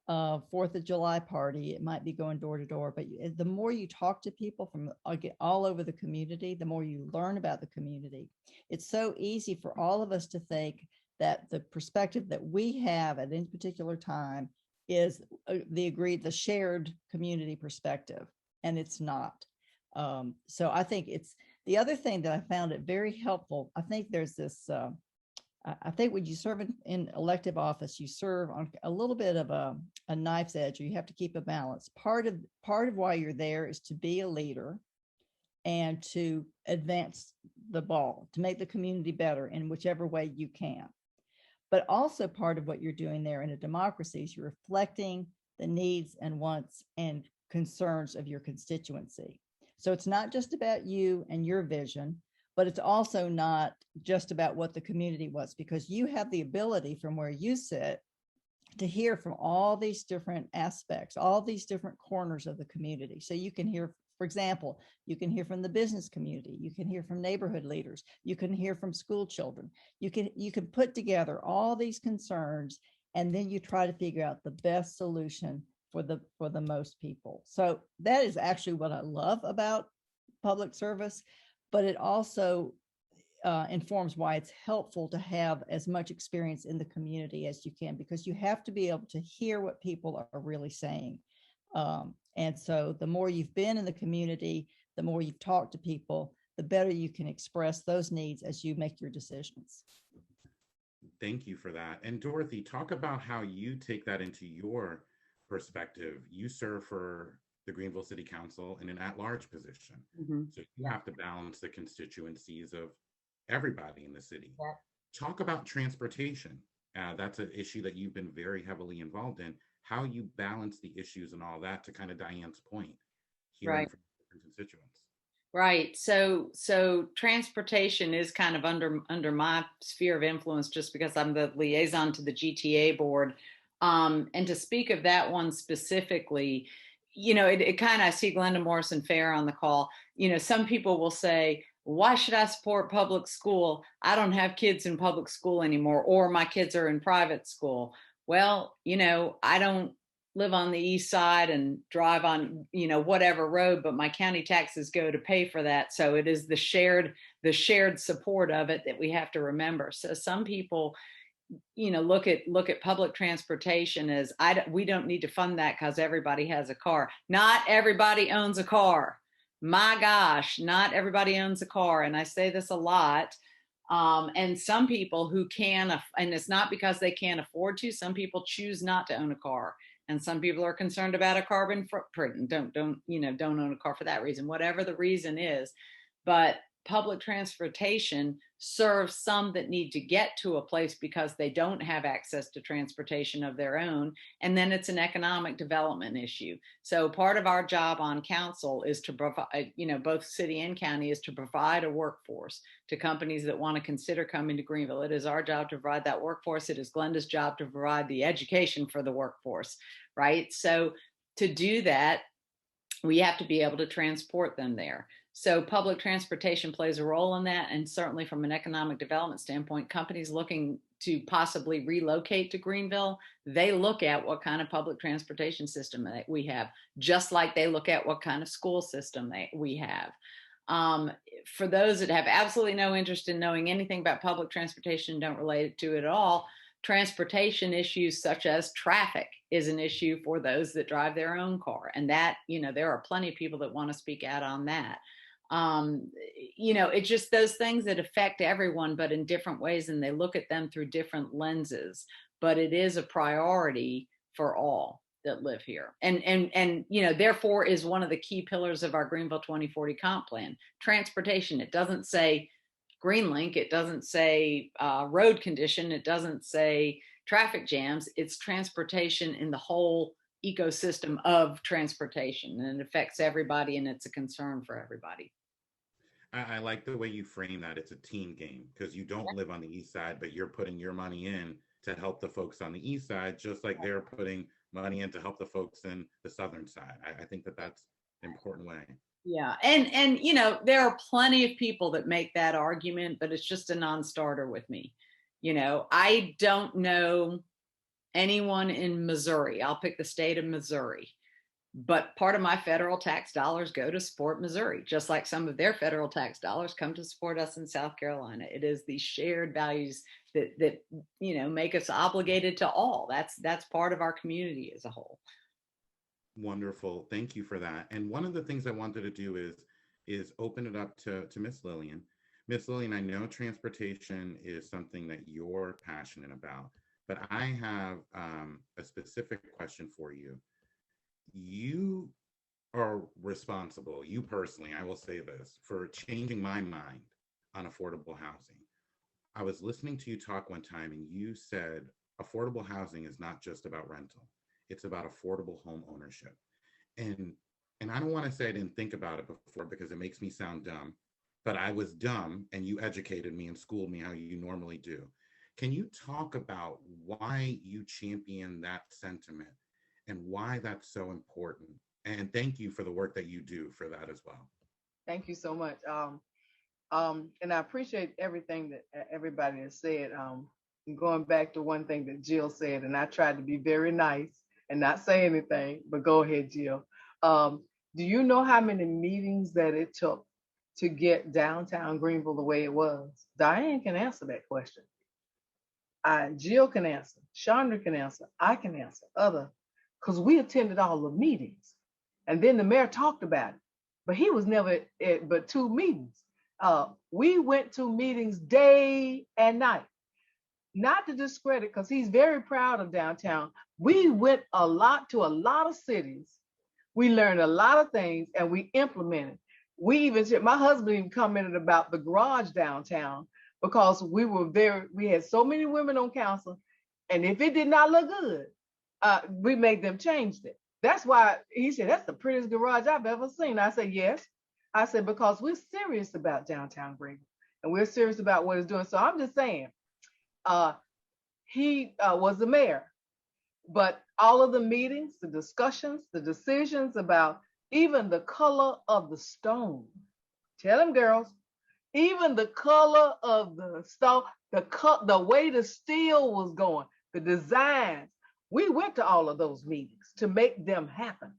4th of July party, it might be going door to door. But the more you talk to people from all over the community, the more you learn about the community. It's so easy for all of us to think that the perspective that we have at any particular time is the shared community perspective, and it's not. So I think it's the other thing that I found it very helpful. I think there's this I think when you serve in elective office, you serve on a little bit of a knife's edge, or you have to keep a balance. Part of why you're there is to be a leader and to advance the ball, to make the community better in whichever way you can. But also part of what you're doing there in a democracy is you're reflecting the needs and wants and concerns of your constituency. So it's not just about you and your vision, but it's also not just about what the community wants, because you have the ability from where you sit to hear from all these different aspects, all these different corners of the community. So you can hear, for example, you can hear from the business community, you can hear from neighborhood leaders, you can hear from school children, you can put together all these concerns, and then you try to figure out the best solution for the most people. So that is actually what I love about public service. But it also, informs why it's helpful to have as much experience in the community as you can, because you have to be able to hear what people are really saying. And so the more you've been in the community, the more you've talked to people, the better you can express those needs as you make your decisions. Thank you for that. And Dorothy, talk about how you take that into your perspective. You serve for the Greenville City Council in an at-large position. Mm-hmm. So you have to balance the constituencies of everybody in the city. Yeah. Talk about transportation. That's an issue that you've been very heavily involved in. How you balance the issues and all that, to kind of Diane's point, hearing Right. from different constituents. Right. So transportation is kind of under my sphere of influence, just because I'm the liaison to the GTA board. And to speak of that one specifically, it kind of, I see Glenda Morrison Fair on the call. Some people will say, why should I support public school? I don't have kids in public school anymore, or my kids are in private school. Well, I don't live on the east side and drive on, whatever road, but my county taxes go to pay for that. So it is the shared support of it that we have to remember. So some people, look at public transportation as we don't need to fund that because everybody has a car. Not everybody owns a car. My gosh, not everybody owns a car. And I say this a lot. And some people who can, and it's not because they can't afford to, some people choose not to own a car. And some people are concerned about a carbon footprint and don't own a car for that reason, whatever the reason is. But public transportation serves some that need to get to a place because they don't have access to transportation of their own. And then it's an economic development issue. So part of our job on council is to provide, both city and county, is to provide a workforce to companies that want to consider coming to Greenville. It is our job to provide that workforce. It is Glenda's job to provide the education for the workforce, right? So to do that, we have to be able to transport them there. So public transportation plays a role in that. And certainly from an economic development standpoint, companies looking to possibly relocate to Greenville, they look at what kind of public transportation system that we have, just like they look at what kind of school system we have. For those that have absolutely no interest in knowing anything about public transportation, don't relate to it at all, transportation issues such as traffic is an issue for those that drive their own car. And that, there are plenty of people that want to speak out on that. It's just those things that affect everyone, but in different ways, and they look at them through different lenses. But it is a priority for all that live here. And therefore is one of the key pillars of our Greenville 2040 comp plan. Transportation. It doesn't say Greenlink, it doesn't say road condition, it doesn't say traffic jams. It's transportation in the whole ecosystem of transportation, and it affects everybody, and it's a concern for everybody. I like the way you frame that. It's a team game, because you don't live on the east side, but you're putting your money in to help the folks on the east side, just like they're putting money in to help the folks in the southern side. I think that that's an important way. Yeah. And there are plenty of people that make that argument, but it's just a non-starter with me. I don't know anyone in Missouri. I'll pick the state of Missouri, but part of my federal tax dollars go to support Missouri, just like some of their federal tax dollars come to support us in South Carolina. It is these shared values that make us obligated to all. That's part of our community as a whole. Wonderful. Thank you for that. And one of the things I wanted to do is open it up to Miss Lillian. Miss Lillian, I know transportation is something that you're passionate about, but I have a specific question for you. You are responsible, you personally, I will say this, for changing my mind on affordable housing. I was listening to you talk one time, and you said affordable housing is not just about rental. It's about affordable home ownership. And I don't want to say I didn't think about it before, because it makes me sound dumb, but I was dumb and you educated me and schooled me how you normally do. Can you talk about why you champion that sentiment and why that's so important? And thank you for the work that you do for that as well. Thank you so much. And I appreciate everything that everybody has said. Going back to one thing that Jil said, and I tried to be very nice and not say anything, but go ahead, Jil. Do you know how many meetings that it took to get downtown Greenville the way it was? Diane can answer that question. Jill can answer, Chandra can answer, I can answer, because we attended all the meetings. And then the mayor talked about it, but he was never at but 2 meetings. We went to meetings day and night. Not to discredit, because he's very proud of downtown. We went to a lot of cities. We learned a lot of things and we implemented. My husband even commented about the garage downtown, because we had so many women on council, and if it did not look good, we made them change it. That's why he said, that's the prettiest garage I've ever seen. I said, yes. I said, because we're serious about downtown Greenville and we're serious about what it's doing. So I'm just saying, he was the mayor, but all of the meetings, the discussions, the decisions about even the color of the stone, tell them girls, even the color of the stone, the way the steel was going, the designs, we went to all of those meetings to make them happen.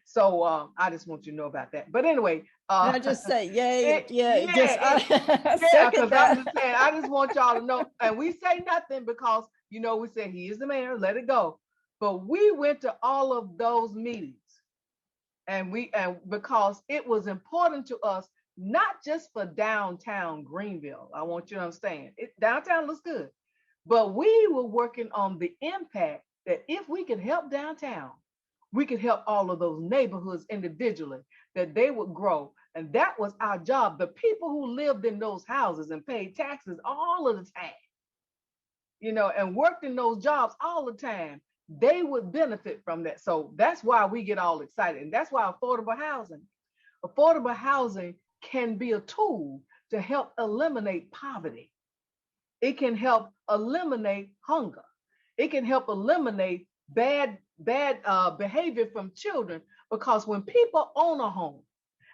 So I just want you to know about that. But anyway, I just say yay, because I'm just saying, I just want y'all to know, and we say nothing because we say he is the mayor, let it go. But we went to all of those meetings, and because it was important to us, not just for downtown Greenville. I want you to understand, downtown looks good, but we were working on the impact that if we could help downtown, we could help all of those neighborhoods individually, that they would grow. And that was our job. The people who lived in those houses and paid taxes all of the time, and worked in those jobs all the time, they would benefit from that. So that's why we get all excited. And that's why affordable housing can be a tool to help eliminate poverty. It can help eliminate hunger. It can help eliminate bad behavior from children, because when people own a home,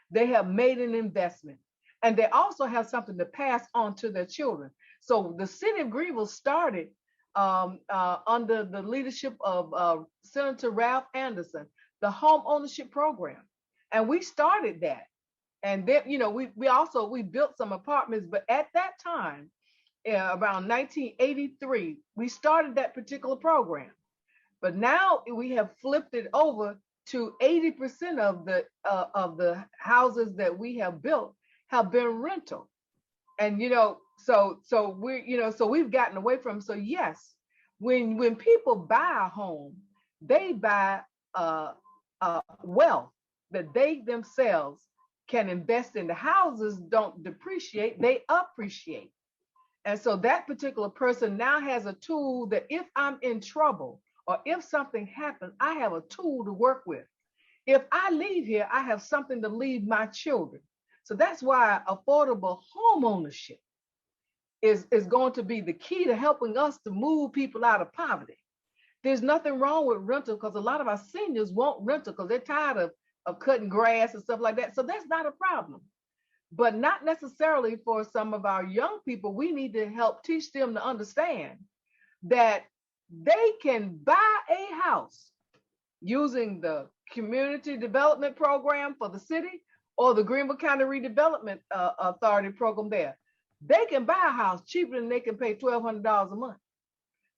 they have made an investment and they also have something to pass on to their children. So the city of Greenville started under the leadership of Senator Ralph Anderson, the home ownership program. And we started that. And then, we built some apartments, but at that time, around 1983, we started that particular program. But now we have flipped it over to 80% of the houses that we have built have been rental. And so we've gotten away from. So yes, when people buy a home, they buy wealth that they themselves can invest in. The houses don't depreciate, they appreciate. And so that particular person now has a tool that if I'm in trouble or if something happens, I have a tool to work with. If I leave here, I have something to leave my children. So that's why affordable home ownership is going to be the key to helping us to move people out of poverty. There's nothing wrong with rental, because a lot of our seniors want rental because they're tired of cutting grass and stuff like that. So that's not a problem. But not necessarily for some of our young people. We need to help teach them to understand that they can buy a house using the community development program for the city or the Greenville County Redevelopment Authority program there. They can buy a house cheaper than they can pay $1,200 a month.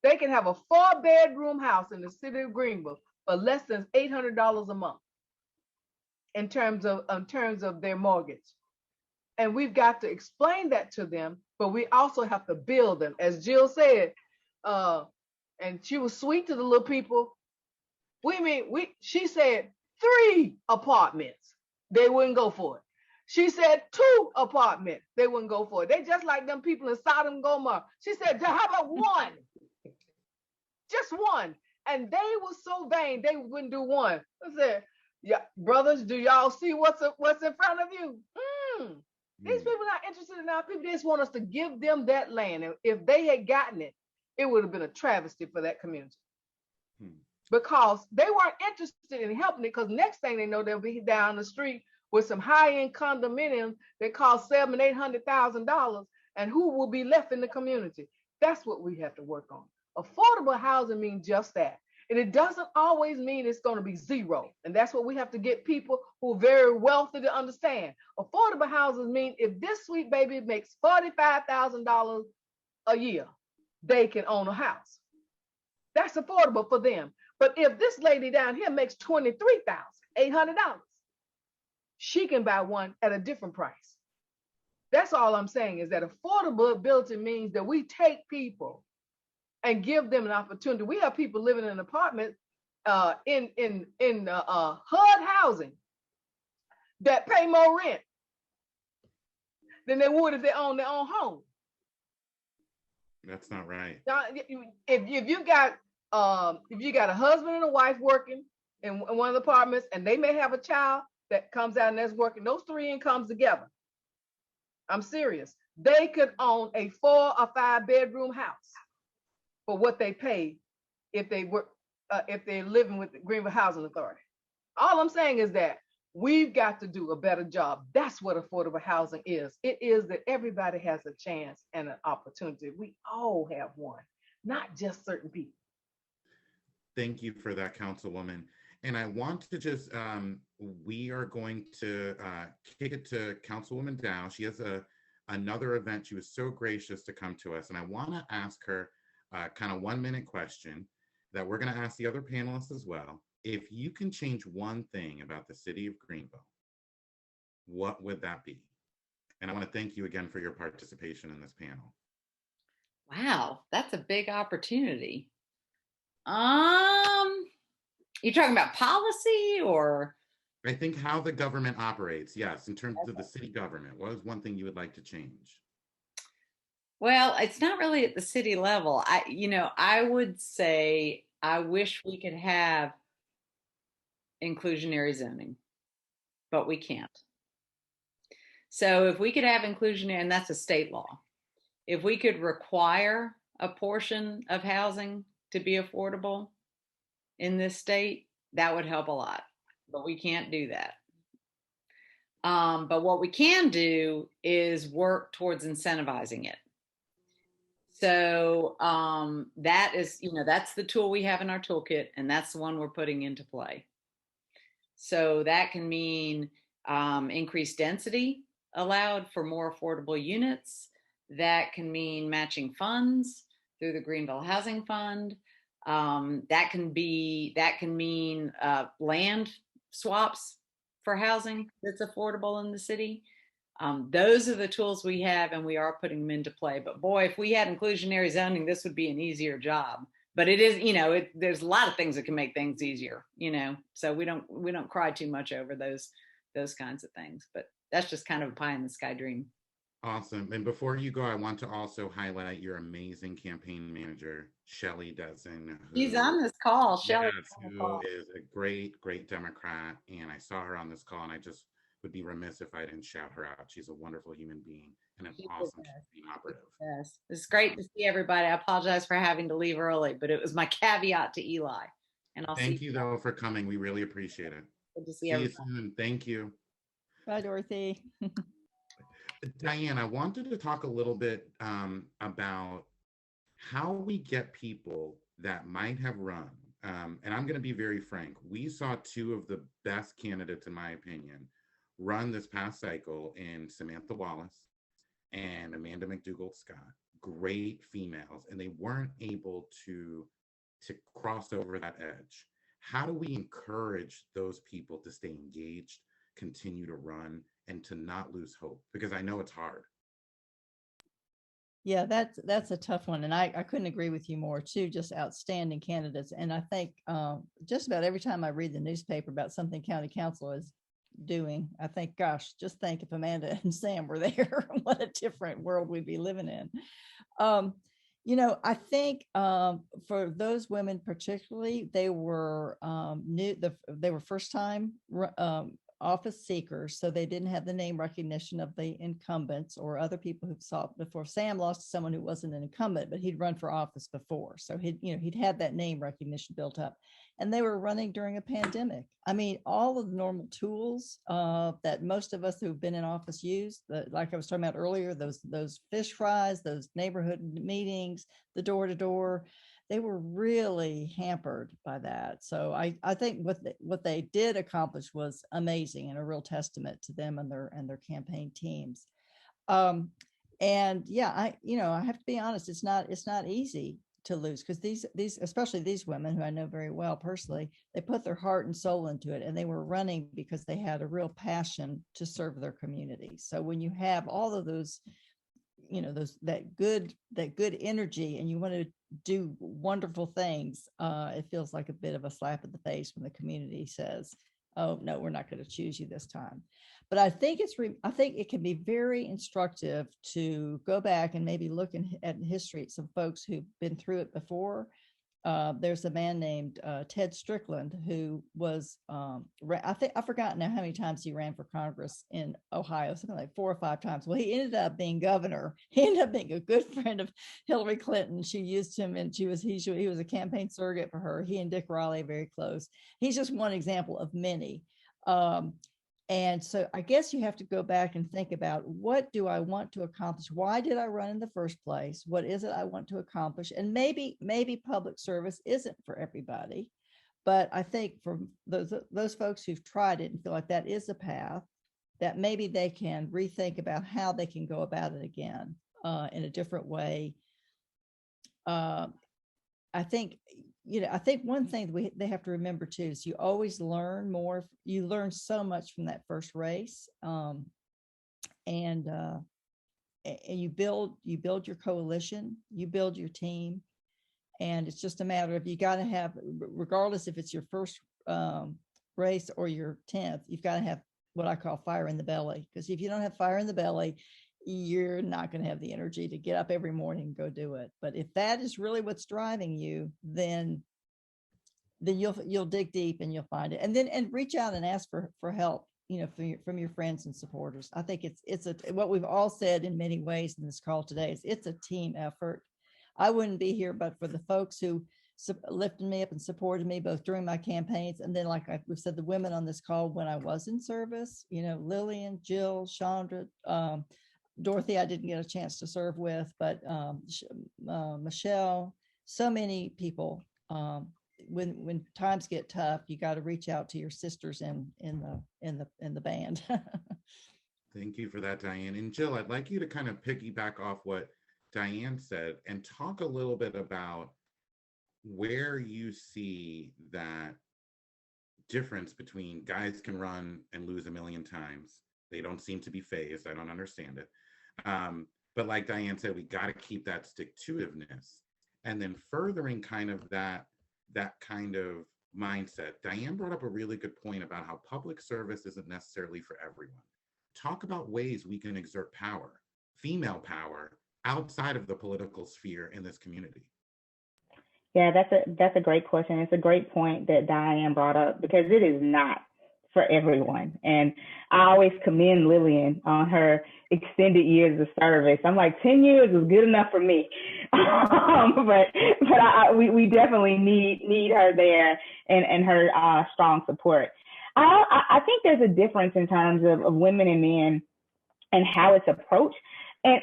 They can have a 4-bedroom house in the city of Greenville for less than $800 a month in terms of their mortgage. And we've got to explain that to them, but we also have to build them. As Jill said, and she was sweet to the little people. She said 3 apartments, they wouldn't go for it. She said 2 apartments, they wouldn't go for it. They just like them people in Sodom and Gomorrah. She said, how about 1? Just 1. And they were so vain, they wouldn't do 1. I said, yeah, brothers, do y'all see what's in front of you? These people are not interested in our people. They just want us to give them that land. And if they had gotten it, it would have been a travesty for that community. Because they weren't interested in helping it, because next thing they know, they'll be down the street with some high-end condominiums that cost $700,000-$800,000, and who will be left in the community? That's what we have to work on. Affordable housing means just that. And it doesn't always mean it's going to be zero. And that's what we have to get people who are very wealthy to understand. Affordable houses mean if this sweet baby makes $45,000 a year, they can own a house. That's affordable for them. But if this lady down here makes $23,800, she can buy one at a different price. That's all I'm saying, is that affordability means that we take people and give them an opportunity. We have people living in apartments in HUD housing that pay more rent than they would if they own their own home. That's not right. Now, if you got a husband and a wife working in one of the apartments, and they may have a child that comes out and that's working, those three incomes together, I'm serious, they could own a 4 or 5 bedroom house for what they pay if they were if they're living with the Greenville Housing Authority. All I'm saying is that we've got to do a better job. That's what affordable housing is. It is that everybody has a chance and an opportunity. We all have one, not just certain people. Thank you for that, Councilwoman. And I want to just, we are going to kick it to Councilwoman Dowe. She has another event. She was so gracious to come to us. And I want to ask her kind of 1-minute question that we're going to ask the other panelists as well. If you can change one thing about the city of Greenville, what would that be? And I want to thank you again for your participation in this panel. Wow, that's a big opportunity. You're talking about policy, or? I think how the government operates, yes, in terms of the city government. What is one thing you would like to change? Well, it's not really at the city level. I would say I wish we could have inclusionary zoning, but we can't. So if we could have inclusionary, and that's a state law, if we could require a portion of housing to be affordable in this state, that would help a lot, but we can't do that. But what we can do is work towards incentivizing it. So that is, that's the tool we have in our toolkit, and that's the one we're putting into play. So that can mean increased density allowed for more affordable units. That can mean matching funds through the Greenville Housing Fund. That can mean land swaps for housing that's affordable in the city. Those are the tools we have, and we are putting them into play. But boy, if we had inclusionary zoning, this would be an easier job. But it is, there's a lot of things that can make things easier, so we don't cry too much over those kinds of things. But that's just kind of a pie in the sky dream. Awesome. And before you go, I want to also highlight your amazing campaign manager, Shelly Dezen. She's on this call. Shelly, yes, who is a great, great Democrat. And I saw her on this call, and I just would be remiss if I didn't shout her out. She's a wonderful human being and an awesome campaign operative. Yes, it's great to see everybody. I apologize for having to leave early, but it was my caveat to Eli. And I'll thank you though for coming. We really appreciate it. Good to see everybody. You soon. Thank you. Bye, Dorothy. Diane, I wanted to talk a little bit about how we get people that might have run. And I'm going to be very frank. We saw 2 of the best candidates, in my opinion, run this past cycle in Samantha Wallace and Amanda McDougald Scott. Great females, and they weren't able to cross over that edge. How do we encourage those people to stay engaged, continue to run, and to not lose hope? Because I know it's hard. Yeah, that's a tough one. And I couldn't agree with you more too, just outstanding candidates. And I think just about every time I read the newspaper about something county council is doing, I think, gosh, just think if Amanda and Sam were there, what a different world we'd be living in. I think for those women particularly, they were they were first time office seekers, so they didn't have the name recognition of the incumbents or other people who've sought before. Sam lost to someone who wasn't an incumbent, but he'd run for office before, so he'd had that name recognition built up. And they were running during a pandemic. I mean, all of the normal tools that most of us who've been in office use, like I was talking about earlier, those fish fries, those neighborhood meetings, the door to door. they were really hampered by that. So I think what they did accomplish was amazing and a real testament to them and their campaign teams. And yeah, I have to be honest, it's not easy to lose, because these especially these women who I know very well personally, they put their heart and soul into it, and they were running because they had a real passion to serve their community. So when you have all of those, that good energy, and you want to do wonderful things, it feels like a bit of a slap in the face when the community says, oh no, we're not going to choose you this time. But I think I think it can be very instructive to go back and maybe look at history at some folks who've been through it before. There's a man named Ted Strickland who was, I've forgotten now how many times he ran for Congress in Ohio, something like 4 or 5 times. Well, he ended up being governor. He ended up being a good friend of Hillary Clinton. She used him, and he was a campaign surrogate for her. He and Dick Riley are very close. He's just one example of many. And so I guess you have to go back and think about, what do I want to accomplish? Why did I run in the first place? What is it I want to accomplish? And maybe public service isn't for everybody, but I think for those folks who've tried it and feel like that is a path, that maybe they can rethink about how they can go about it again in a different way. I think one thing they have to remember too is you always learn more. You learn so much from that first race, and you build your coalition, you build your team, and it's just a matter of, you got to have, regardless if it's your first race or your 10th, you've got to have what I call fire in the belly. Because if you don't have fire in the belly, you're not going to have the energy to get up every morning and go do it. But if that is really what's driving you, then you'll dig deep and you'll find it. And reach out and ask for help, from your friends and supporters. I think it's what we've all said in many ways in this call today is it's a team effort. I wouldn't be here but for the folks who lifted me up and supported me both during my campaigns, and then, like we've said, the women on this call when I was in service, Lillian, Jil, Chandra, Dorothy, I didn't get a chance to serve with, but Michelle, so many people. When times get tough, you got to reach out to your sisters in the band. Thank you for that, Diane. And Jil, I'd like you to kind of piggyback off what Diane said and talk a little bit about where you see that difference between guys can run and lose a million times. They don't seem to be phased. I don't understand it. But like Diane said, we got to keep that stick-to-itiveness, and then furthering kind of that kind of mindset. Diane brought up a really good point about how public service isn't necessarily for everyone. Talk about ways we can exert power, female power, outside of the political sphere in this community. Yeah, that's a great question. It's a great point that Diane brought up, because it is not for everyone. And I always commend Lillian on her extended years of service. I'm like, 10 years is good enough for me. But we definitely need her there and her strong support. I think there's a difference in terms of women and men and how it's approached. And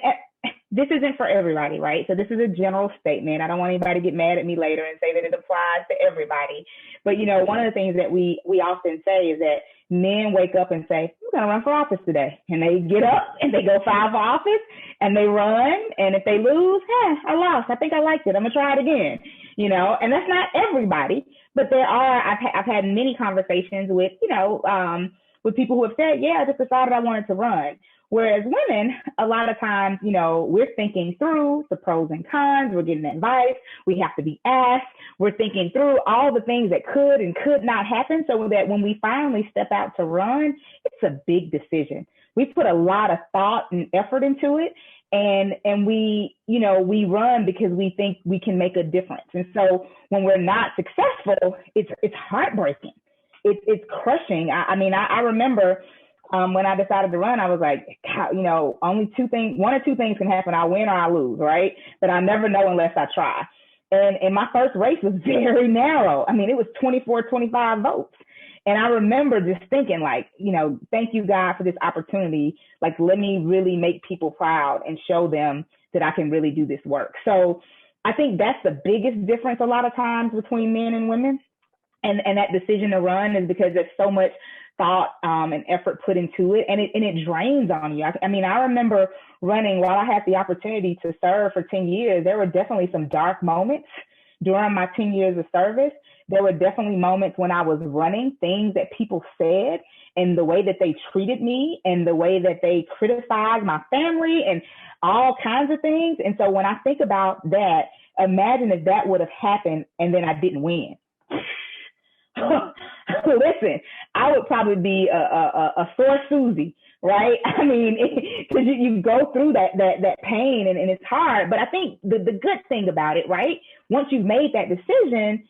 this isn't for everybody, right? So this is a general statement. I don't want anybody to get mad at me later and say that it applies to everybody. But, one of the things that we often say is that men wake up and say, I'm going to run for office today. And they get up and they go file for office and they run. And if they lose, I lost. I think I liked it. I'm going to try it again. And that's not everybody. But there are, I've had many conversations with, with people who have said, yeah, I just decided I wanted to run. Whereas women, a lot of times, we're thinking through the pros and cons. We're getting advice. We have to be asked. We're thinking through all the things that could and could not happen, so that when we finally step out to run, it's a big decision. We put a lot of thought and effort into it. And we run because we think we can make a difference. And so when we're not successful, it's heartbreaking. It's crushing. I remember when I decided to run, I was like, only one or two things can happen. I'll win or I'll lose, right? But I never know unless I try. And my first race was very narrow. It was 24, 25 votes. And I remember just thinking thank you, God, for this opportunity. Let me really make people proud and show them that I can really do this work. So I think that's the biggest difference a lot of times between men and women. And that decision to run is because there's so much thought and effort put into it, and it drains on you. I mean, I remember running while I had the opportunity to serve for 10 years. There were definitely some dark moments during my 10 years of service. There were definitely moments when I was running, things that people said and the way that they treated me and the way that they criticized my family and all kinds of things. And so when I think about that, imagine if that would have happened and then I didn't win. Listen, I would probably be a sore Susie, right? I mean, because you go through that pain and it's hard. But I think the good thing about it, right? Once you've made that decision,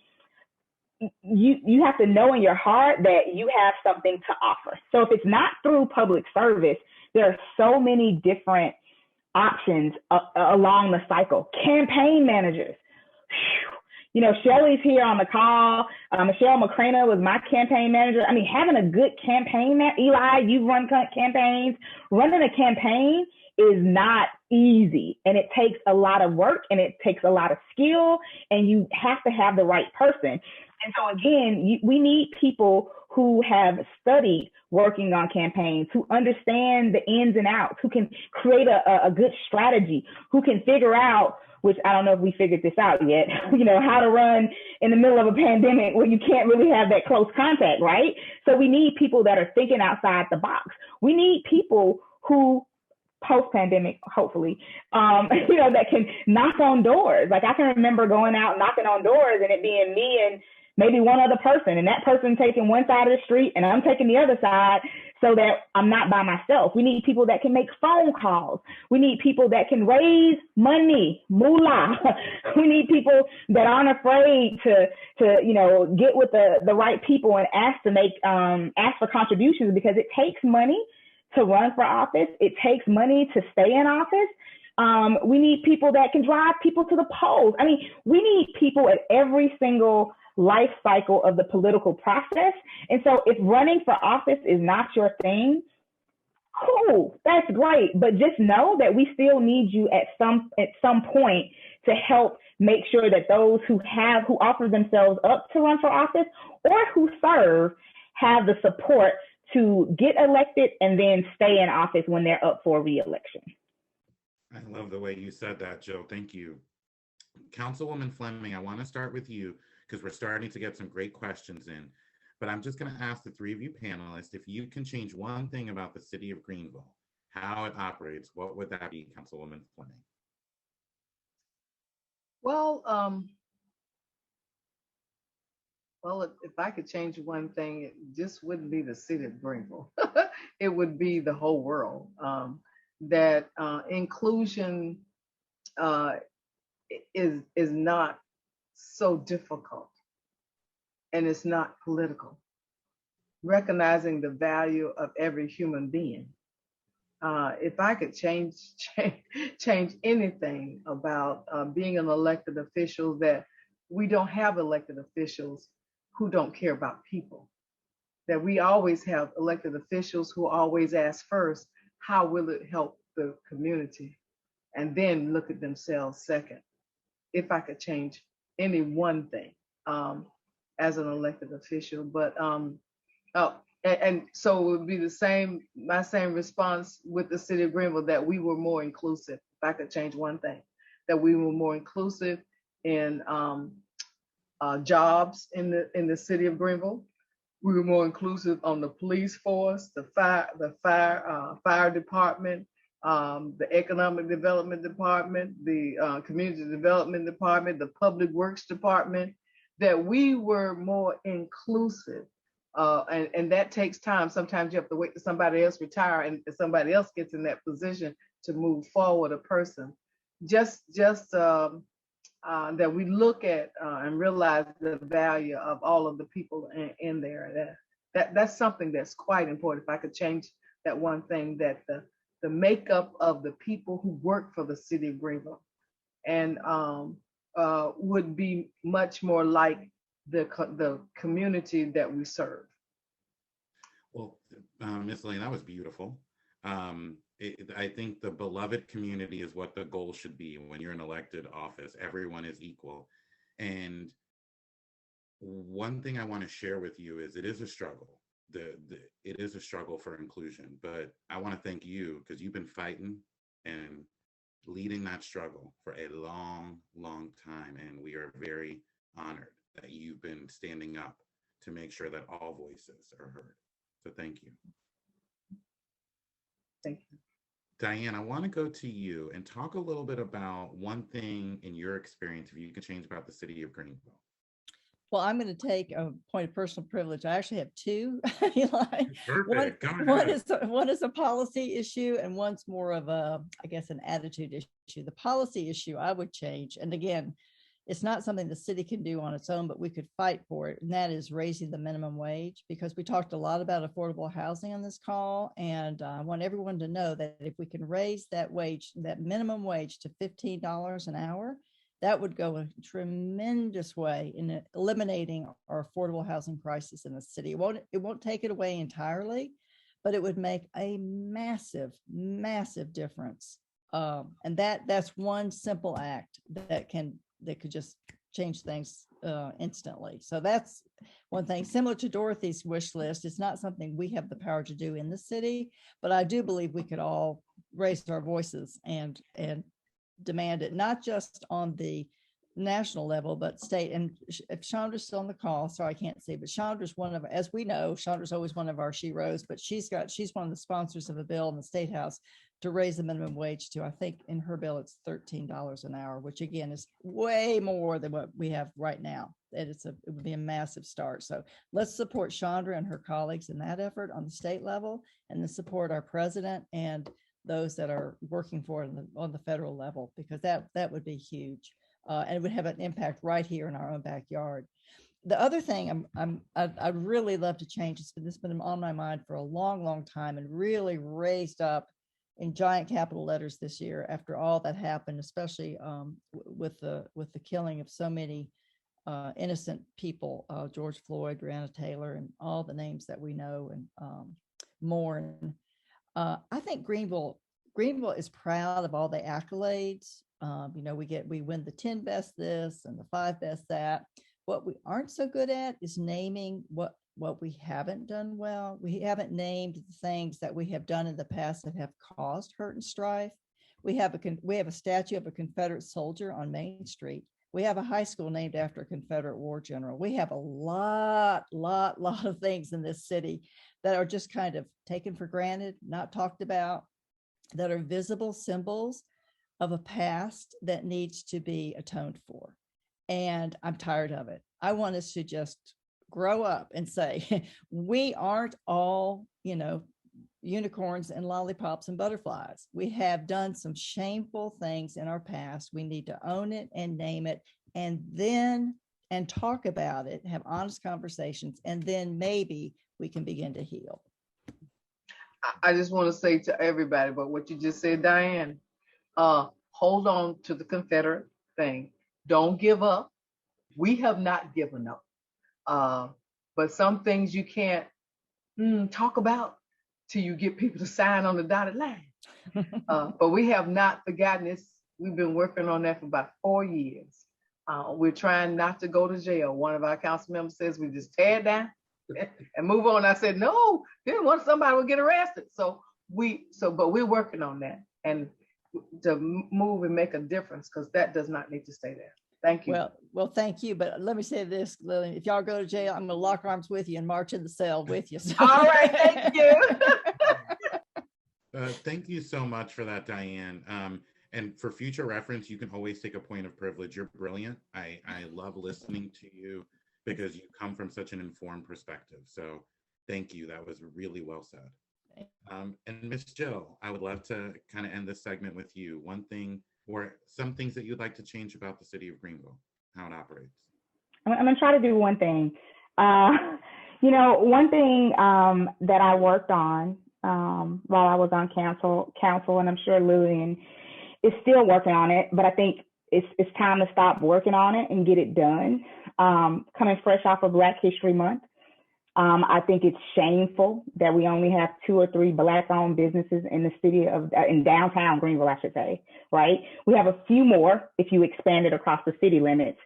you have to know in your heart that you have something to offer. So if it's not through public service, there are so many different options along the cycle. Campaign managers. You know, Shelly's here on the call. Michelle McCrana was my campaign manager. I mean, having a good campaign, Eli, you've run campaigns. Running a campaign is not easy, and it takes a lot of work and it takes a lot of skill, and you have to have the right person. And so again, we need people who have studied working on campaigns, who understand the ins and outs, who can create a good strategy, who can figure out, which I don't know if we figured this out yet, you know, how to run in the middle of a pandemic where you can't really have that close contact, right? So we need people that are thinking outside the box. We need people who, post-pandemic, hopefully, you know, that can knock on doors. Like I can remember going out knocking on doors and it being me and maybe one other person, and that person taking one side of the street and I'm taking the other side, so that I'm not by myself. We need people that can make phone calls. We need people that can raise money, moolah. We need people that aren't afraid to you know, get with the right people and ask for contributions, because it takes money to run for office. It takes money to stay in office. We need people that can drive people to the polls. I mean, we need people at every single life cycle of the political process. And so if running for office is not your thing, cool, that's great. But just know that we still need you at some point to help make sure that those who offer themselves up to run for office or who serve have the support to get elected and then stay in office when they're up for re-election. I love the way you said that, Jill. Thank you. Councilwoman Flemming, I want to start with you because we're starting to get some great questions in. But I'm just going to ask the three of you panelists, if you can change one thing about the city of Greenville, how it operates, what would that be, Councilwoman Flemming? Well, if I could change one thing, it just wouldn't be the city of Greenville. It would be the whole world. That inclusion is not so difficult, and it's not political. Recognizing the value of every human being. If I could change anything about being an elected official, that we don't have elected officials who don't care about people. That we always have elected officials who always ask first, how will it help the community? And then look at themselves second. If I could change any one thing as an elected official, but and so it would be my same response with the city of Greenville, that we were more inclusive. If I could change one thing, that we were more inclusive in jobs in the city of Greenville. We were more inclusive on the police force, the fire department, the economic development department, the community development department, the public works department. That we were more inclusive. And that takes time. Sometimes you have to wait till somebody else retire and somebody else gets in that position to move forward a person. Just that we look at and realize the value of all of the people in there. That's something that's quite important. If I could change that one thing, that the makeup of the people who work for the city of Greenville and would be much more like the community that we serve. Well, Ms. Lillian, that was beautiful. I think the beloved community is what the goal should be when you're in elected office. Everyone is equal. And one thing I want to share with you is it is a struggle. It is a struggle for inclusion, but I want to thank you because you've been fighting and leading that struggle for a long, long time. And we are very honored that you've been standing up to make sure that all voices are heard. So thank you. Thank you. Diane, I want to go to you and talk a little bit about one thing in your experience, if you could change about the city of Greenville. Well, I'm going to take a point of personal privilege. I actually have two. Eli. Perfect. One is a policy issue, and one's more of a, I guess, an attitude issue. The policy issue I would change, and again, it's not something the city can do on its own, but we could fight for it, and that is raising the minimum wage, because we talked a lot about affordable housing on this call, and I want everyone to know that if we can raise that wage, that minimum wage to $15 an hour, that would go a tremendous way in eliminating our affordable housing crisis in the city. It won't take it away entirely, but it would make a massive, massive difference. And that's one simple act that could just change things instantly. So that's one thing. Similar to Dorothy's wish list, it's not something we have the power to do in the city, but I do believe we could all raise our voices and demand it, not just on the national level, but state. And if Chandra's still on the call, sorry, I can't see, but Chandra's one of, as we know, Chandra's always one of our sheroes, but she's one of the sponsors of a bill in the State House to raise the minimum wage to, I think in her bill, it's $13 an hour, which again is way more than what we have right now. It would be a massive start. So let's support Chandra and her colleagues in that effort on the state level, and then support our president and those that are working for it on the federal level, because that would be huge, and it would have an impact right here in our own backyard. The other thing I'd really love to change is, this has been on my mind for a long, long time, and really raised up in giant capital letters this year after all that happened, especially with the killing of so many innocent people, George Floyd, Breonna Taylor, and all the names that we know and mourn. I think Greenville is proud of all the accolades. We win the 10 best this and the 5 best that. What we aren't so good at is naming what we haven't done well. We haven't named the things that we have done in the past that have caused hurt and strife. We have a statue of a Confederate soldier on Main Street. We have a high school named after a Confederate war general. We have a lot of things in this city that are just kind of taken for granted, not talked about, that are visible symbols of a past that needs to be atoned for. And I'm tired of it. I want us to just grow up and say, we aren't all, unicorns and lollipops and butterflies. We have done some shameful things in our past. We need to own it and name it, and talk about it, have honest conversations, and then maybe we can begin to heal. I just want to say to everybody about what you just said, Diane, hold on to the Confederate thing. Don't give up. We have not given up. But some things you can't talk about till you get people to sign on the dotted line. But we have not forgotten this. We've been working on that for about 4 years. We're trying not to go to jail. One of our council members says we just tear it down and move on. I said, no, then what if somebody will get arrested? But we're working on that and to move and make a difference, because that does not need to stay there. Thank you. Well, thank you. But let me say this, Lillian, if y'all go to jail, I'm going to lock arms with you and march in the cell with you. So. All right. Thank you. Thank you so much for that, Diane. And for future reference, you can always take a point of privilege. You're brilliant. I love listening to you because you come from such an informed perspective. So thank you. That was really well said. And Ms. Jil, I would love to kind of end this segment with you. One thing or some things that you'd like to change about the city of Greenville, how it operates. I'm going to try to do one thing. One thing that I worked on while I was on council, and I'm sure Lillian is still working on it, but I think it's time to stop working on it and get it done. Coming fresh off of Black History Month, I think it's shameful that we only have 2 or 3 Black-owned businesses in the city of, in downtown Greenville, I should say, right? We have a few more if you expand it across the city limits.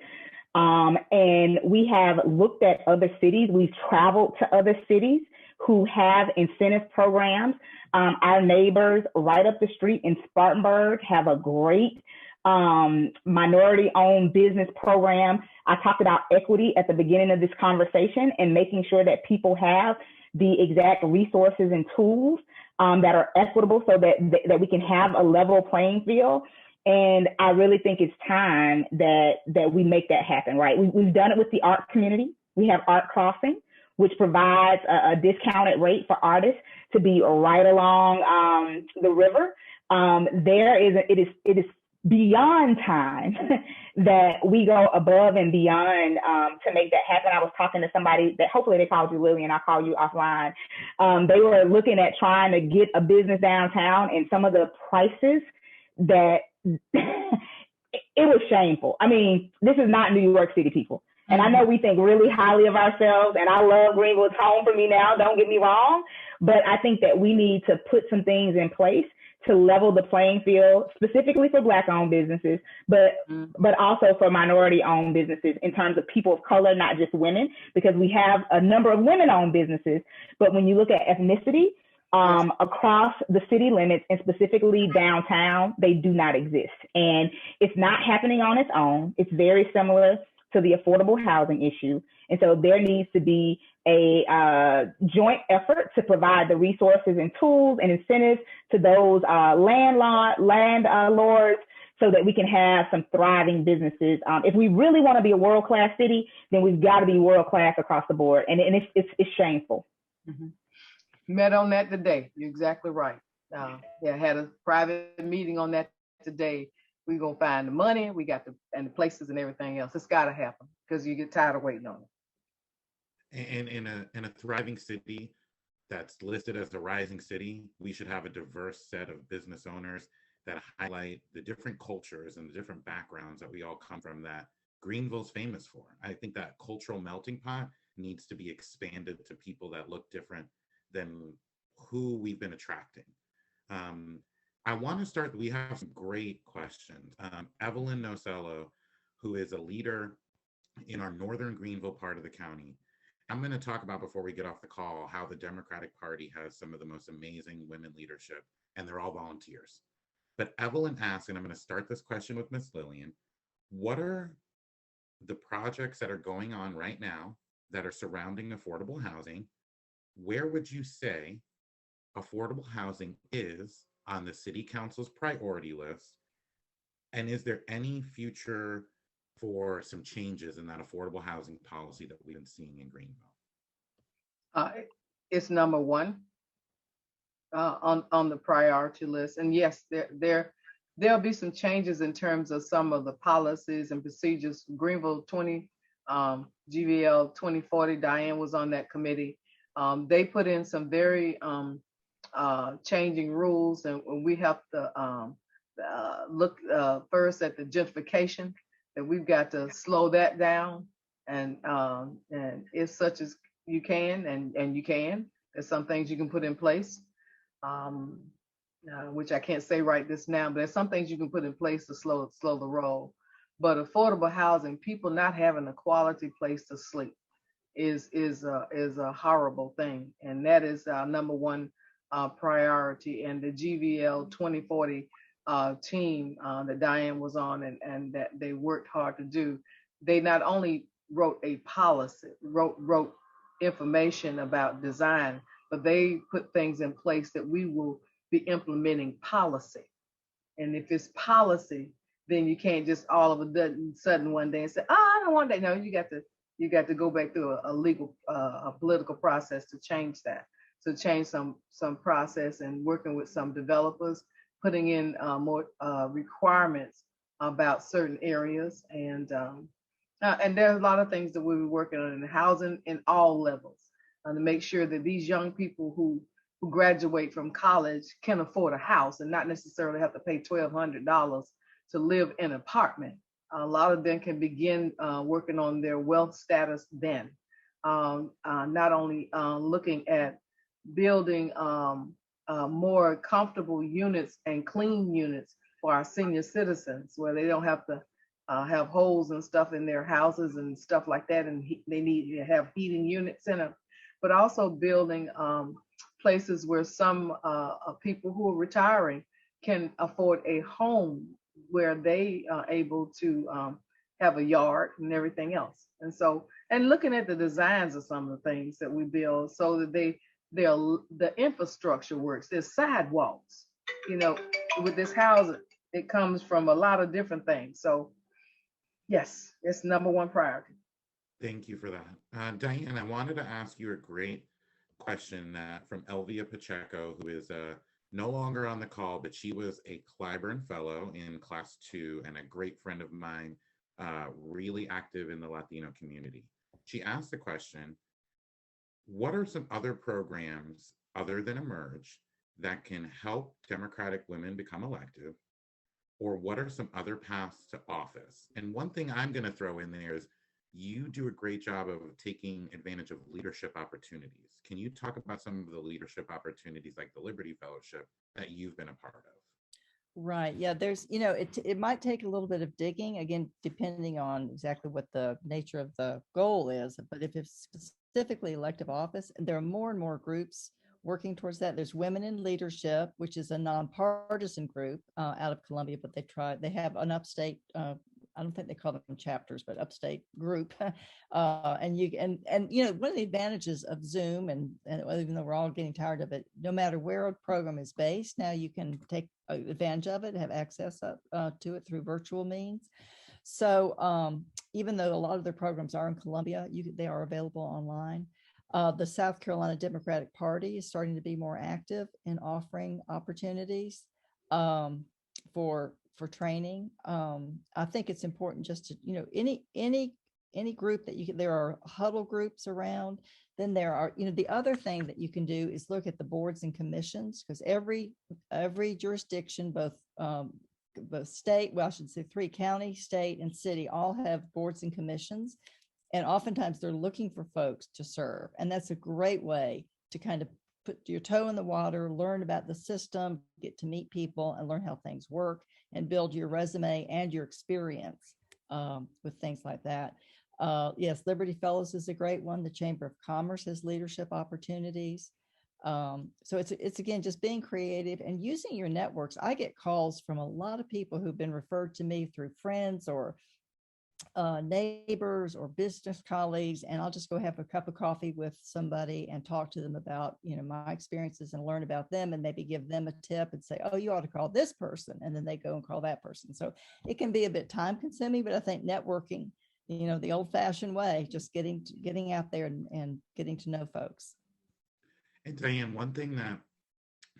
And we have looked at other cities. We've traveled to other cities who have incentive programs. Our neighbors right up the street in Spartanburg have a great minority-owned business program. I talked about equity at the beginning of this conversation and making sure that people have the exact resources and tools that are equitable so that we can have a level playing field. And I really think it's time that we make that happen, right? We've done it with the art community. We have Art Crossing, which provides a discounted rate for artists to be right along the river. It is beyond time that we go above and beyond to make that happen. I was talking to somebody that hopefully they called you Lillian, I'll call you offline. They were looking at trying to get a business downtown, and some of the prices that it was shameful. I mean, this is not New York City, people. And I know we think really highly of ourselves, and I love Greenville. It's home for me now, don't get me wrong. But I think that we need to put some things in place to level the playing field, specifically for Black-owned businesses, but also for minority-owned businesses in terms of people of color, not just women, because we have a number of women-owned businesses. But when you look at ethnicity, across the city limits and specifically downtown, they do not exist. And it's not happening on its own. It's very similar to the affordable housing issue. And so there needs to be a joint effort to provide the resources and tools and incentives to those landlords so that we can have some thriving businesses. If we really want to be a world-class city, then we've got to be world-class across the board. And it's shameful. Mm-hmm. Met on that today. You're exactly right. Had a private meeting on that today. We're going to find the money. We got the places and everything else. It's got to happen because you get tired of waiting on it. And in a thriving city that's listed as a rising city, we should have a diverse set of business owners that highlight the different cultures and the different backgrounds that we all come from that Greenville's famous for. I think that cultural melting pot needs to be expanded to people that look different than who we've been attracting. I want to start, we have some great questions. Evelyn Nocello, who is a leader in our northern Greenville part of the county. I'm going to talk about, before we get off the call, how the Democratic Party has some of the most amazing women leadership, and they're all volunteers. But Evelyn asked, and I'm going to start this question with Ms. Lillian, what are the projects that are going on right now that are surrounding affordable housing? Where would you say affordable housing is on the City Council's priority list? And is there any future for some changes in that affordable housing policy that we've been seeing in Greenville? It's number one on the priority list. And yes, there'll be some changes in terms of some of the policies and procedures. Greenville GVL 2040, Diane was on that committee. They put in some very changing rules, and we have to look first at the gentrification, that we've got to slow that down, and if such as you can, and you can, there's some things you can put in place, which I can't say right this now, but there's some things you can put in place to slow the roll. But affordable housing, people not having a quality place to sleep is a horrible thing, and that is our number one priority. And the GVL 2040 team that Diane was on, and that they worked hard to do, they not only wrote a policy, wrote information about design, but they put things in place that we will be implementing policy. And if it's policy, then you can't just all of a sudden one day and say, I don't want that. No, you got to go back through a legal, a political process to change that. So change some process, and working with some developers, putting in more requirements about certain areas. And there are a lot of things that we'll be working on in housing in all levels, to make sure that these young people who graduate from college can afford a house and not necessarily have to pay $1,200 to live in an apartment. A lot of them can begin working on their wealth status then. not only looking at building more comfortable units and clean units for our senior citizens, where they don't have to have holes and stuff in their houses and stuff like that, and they need to have heating units in them, but also building places where some people who are retiring can afford a home where they are able to have a yard and everything else. And so, and looking at the designs of some of the things that we build so that the infrastructure works. There's sidewalks, with this housing, it comes from a lot of different things. So yes, it's number one priority. Thank you for that. Diane, I wanted to ask you a great question from Elvia Pacheco, who is no longer on the call, but she was a Clyburn Fellow in Class 2 and a great friend of mine, really active in the Latino community. She asked the question, what are some other programs other than Emerge that can help Democratic women become elected? Or what are some other paths to office? And one thing I'm going to throw in there is you do a great job of taking advantage of leadership opportunities. Can you talk about some of the leadership opportunities like the Liberty Fellowship that you've been a part of? Right. Yeah, there's, it might take a little bit of digging, again, depending on exactly what the nature of the goal is. But if it's specifically elective office, there are more and more groups working towards that. There's Women in Leadership, which is a nonpartisan group out of Columbia, but they have an upstate, I don't think they call them chapters, but upstate group. And one of the advantages of Zoom, and even though we're all getting tired of it, no matter where a program is based, now you can take advantage of it, have access to it through virtual means. So even though a lot of their programs are in Columbia, they are available online. The South Carolina Democratic Party is starting to be more active in offering opportunities for training. I think it's important just to, any group that there are huddle groups around. Then there are, the other thing that you can do is look at the boards and commissions, because every jurisdiction, both state, well, I should say 3 county, state, and city, all have boards and commissions. And oftentimes they're looking for folks to serve. And that's a great way to kind of put your toe in the water, learn about the system, get to meet people and learn how things work, and build your resume and your experience with things like that. Yes, Liberty Fellows is a great one. The Chamber of Commerce has leadership opportunities. So it's again, just being creative and using your networks. I get calls from a lot of people who've been referred to me through friends or neighbors or business colleagues, and I'll just go have a cup of coffee with somebody and talk to them about my experiences and learn about them, and maybe give them a tip and say, oh, you ought to call this person, and then they go and call that person. So it can be a bit time consuming, but I think networking, the old fashioned way, just getting out there and getting to know folks. And Diane, one thing that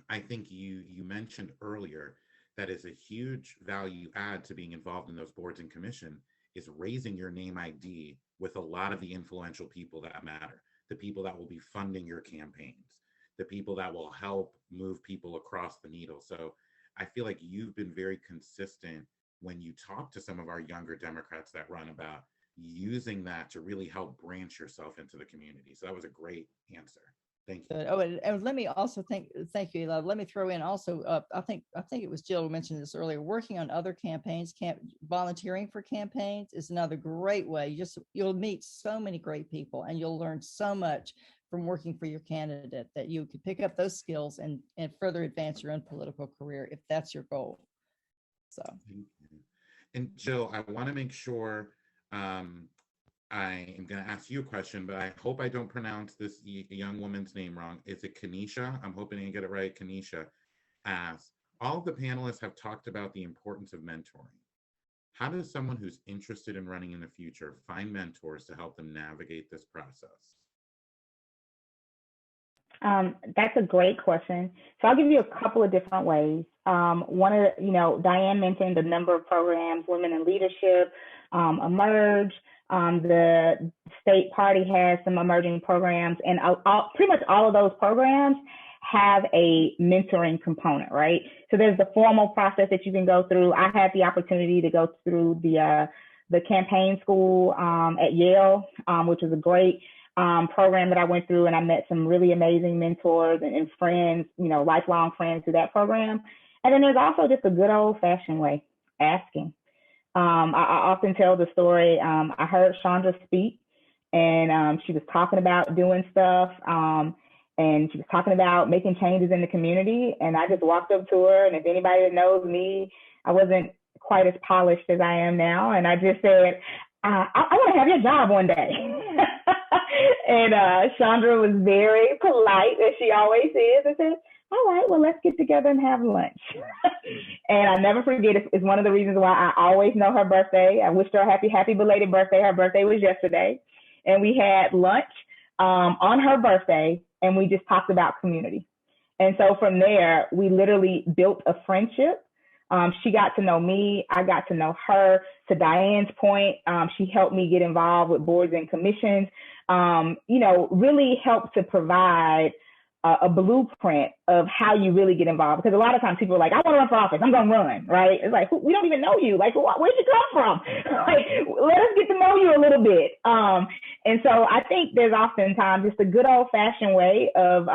I think you mentioned earlier that is a huge value add to being involved in those boards and commission is raising your name ID with a lot of the influential people that matter, the people that will be funding your campaigns, the people that will help move people across the needle. So I feel like you've been very consistent when you talk to some of our younger Democrats that run about using that to really help branch yourself into the community. So that was a great answer. Thank you. Oh, and let me also thank you, Eli. Let me throw in also, I think it was Jill who mentioned this earlier, working on other campaigns, volunteering for campaigns is another great way. You'll meet so many great people, and you'll learn so much from working for your candidate that you could pick up those skills and further advance your own political career if that's your goal. So. Thank you. And Jill, I want to make sure, I am going to ask you a question, but I hope I don't pronounce this young woman's name wrong. Is it Kanisha? I'm hoping I get it right. Kanisha asks, all of the panelists have talked about the importance of mentoring. How does someone who's interested in running in the future find mentors to help them navigate this process? That's a great question. So I'll give you a couple of different ways. Diane mentioned a number of programs, Women in Leadership, Emerge. The state party has some emerging programs, and pretty much all of those programs have a mentoring component, right? So there's the formal process that you can go through. I had the opportunity to go through the campaign school at Yale, which is a great program that I went through, and I met some really amazing mentors and friends, you know, lifelong friends through that program. And then there's also just a good old fashioned way, asking. I often tell the story. I heard Chandra speak, and she was talking about doing stuff, and she was talking about making changes in the community. And I just walked up to her, and if anybody that knows me, I wasn't quite as polished as I am now. And I just said, I want to have your job one day. And Chandra was very polite, as she always is, and said, all right, well, let's get together and have lunch. And I never forget, it's one of the reasons why I always know her birthday. I wished her a happy belated birthday. Her birthday was yesterday. And we had lunch on her birthday, and we just talked about community. And so from there, we literally built a friendship. She got to know me. I got to know her. To Diane's point, she helped me get involved with boards and commissions, you know, really helped to provide a blueprint of how you really get involved. Because a lot of times people are like, I want to run for office, I'm going to run, right? It's like, we don't even know you. Like, where'd you come from? Like, let us get to know you a little bit. And so I think there's oftentimes just a good old fashioned way of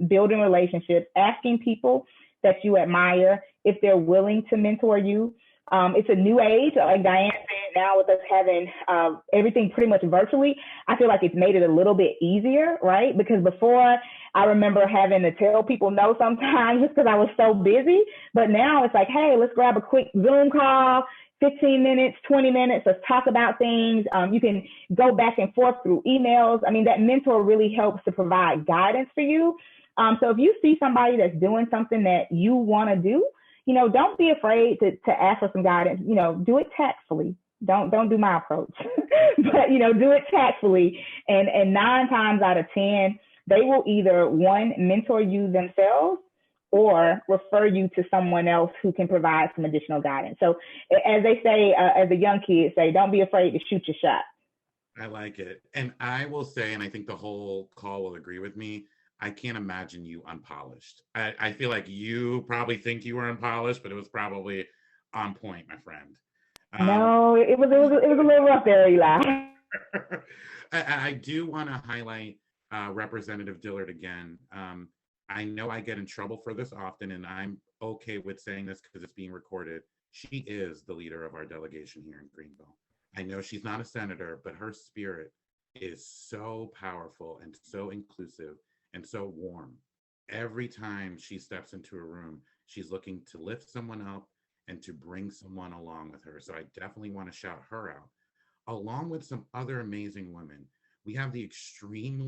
building relationships, asking people that you admire if they're willing to mentor you. It's a new age, like Diane said, now with us having everything pretty much virtually, I feel like it's made it a little bit easier, right? Because before, I remember having to tell people no sometimes just because I was so busy. But now it's like, hey, let's grab a quick Zoom call, 15 minutes, 20 minutes, let's talk about things. You can go back and forth through emails. I mean, that mentor really helps to provide guidance for you. So if you see somebody that's doing something that you want to do, you know, don't be afraid to ask for some guidance. You know, do it tactfully. Don't do my approach, but, you know, do it tactfully. And 9 times out of 10, they will either, one, mentor you themselves or refer you to someone else who can provide some additional guidance. So as they say, as the young kids say, don't be afraid to shoot your shot. I like it. And I will say, and I think the whole call will agree with me, I can't imagine you unpolished. I feel like you probably think you were unpolished, but it was probably on point, my friend. No, it was a little rough there, Eli. I do want to highlight Representative Dillard again. I know I get in trouble for this often, and I'm okay with saying this because it's being recorded. She is the leader of our delegation here in Greenville. I know she's not a senator, but her spirit is so powerful and so inclusive and so warm. Every time she steps into a room, she's looking to lift someone up and to bring someone along with her. So I definitely want to shout her out. Along with some other amazing women, we have the extreme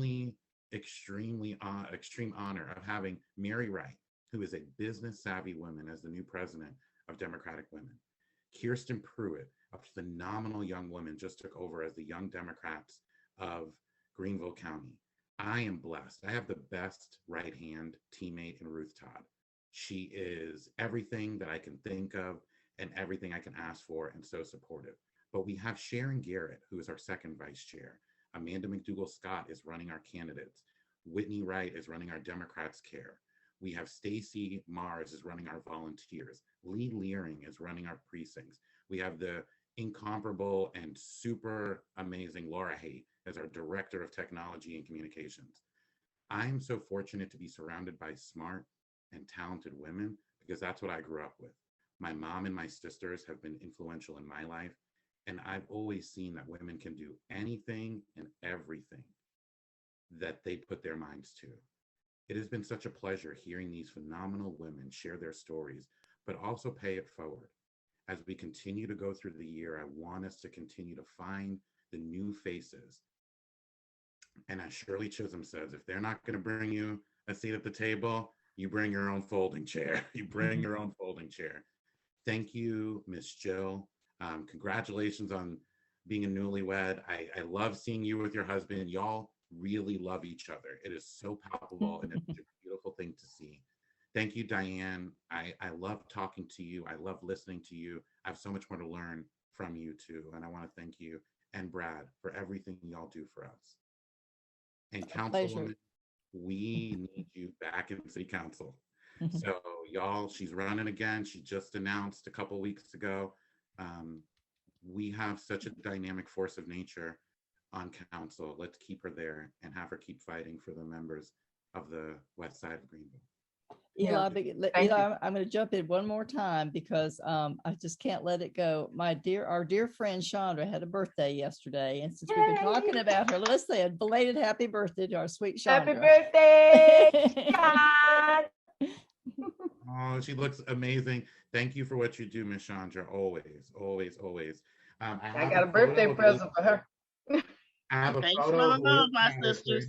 honor of having Mary Wright, who is a business savvy woman, as the new president of Democratic Women. Kirsten Pruitt, a phenomenal young woman, just took over as the Young Democrats of Greenville County. I am blessed. I have the best right-hand teammate in Ruth Todd. She is everything that I can think of and everything I can ask for, and so supportive. But we have Sharon Garrett, who is our second vice chair. Amanda McDougall Scott is running our candidates. Whitney Wright is running our Democrats Care. We have Stacy Mars is running our volunteers. Lee Leering is running our precincts. We have the incomparable and super amazing Laura Haight as our Director of Technology and Communications. I am so fortunate to be surrounded by smart and talented women because that's what I grew up with. My mom and my sisters have been influential in my life, and I've always seen that women can do anything and everything that they put their minds to. It has been such a pleasure hearing these phenomenal women share their stories, but also pay it forward. As we continue to go through the year, I want us to continue to find the new faces. And as Shirley Chisholm says, if they're not going to bring you a seat at the table, you bring your own folding chair. You bring your own folding chair. Thank you, Miss Jil. Congratulations on being a newlywed. I love seeing you with your husband. Y'all really love each other. It is so palpable and it's a beautiful thing to see. Thank you, Diane. I love talking to you. I love listening to you. I have so much more to learn from you too. And I want to thank you and Brad for everything y'all do for us. And Councilwoman, we need you back in City Council. So y'all, she's running again. She just announced a couple weeks ago. We have such a dynamic force of nature on council. Let's keep her there and have her keep fighting for the members of the west side of Greenville. Eli, Thank you. I'm going to jump in one more time because I just can't let it go. Our dear friend Chandra had a birthday yesterday, and since we've been talking about her, let's say a belated happy birthday to our sweet Chandra. Happy birthday, Sean. Oh, she looks amazing. Thank you for what you do, Miss Chandra. Always, always, always. I got a birthday present for her. I have a Thanks photo for of my Liz love, my Patterson sisters.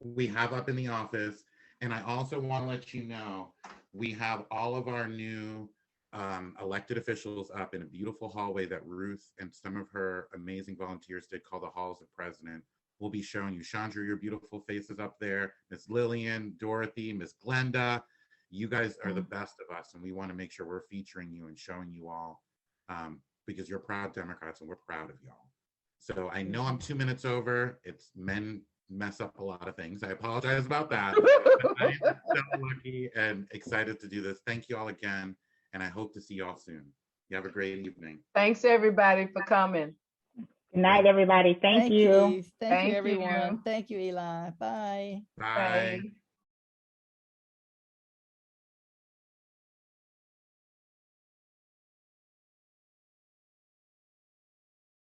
we have up in the office. And I also want to let you know, we have all of our new elected officials up in a beautiful hallway that Ruth and some of her amazing volunteers did, called the Halls of President. We'll be showing you. Chandra, your beautiful faces up there. Miss Lillian, Dorothy, Miss Glenda. You guys are the best of us, and we want to make sure we're featuring you and showing you all because you're proud Democrats and we're proud of y'all. So I know I'm 2 minutes over. It's men mess up a lot of things. I apologize about that. I am so lucky and excited to do this. Thank you all again, and I hope to see y'all soon. You have a great evening. Thanks everybody for coming. Good night, everybody. Thank you. Thank Thank you, everyone. you. Thank you, Eli. Bye. Bye. Bye.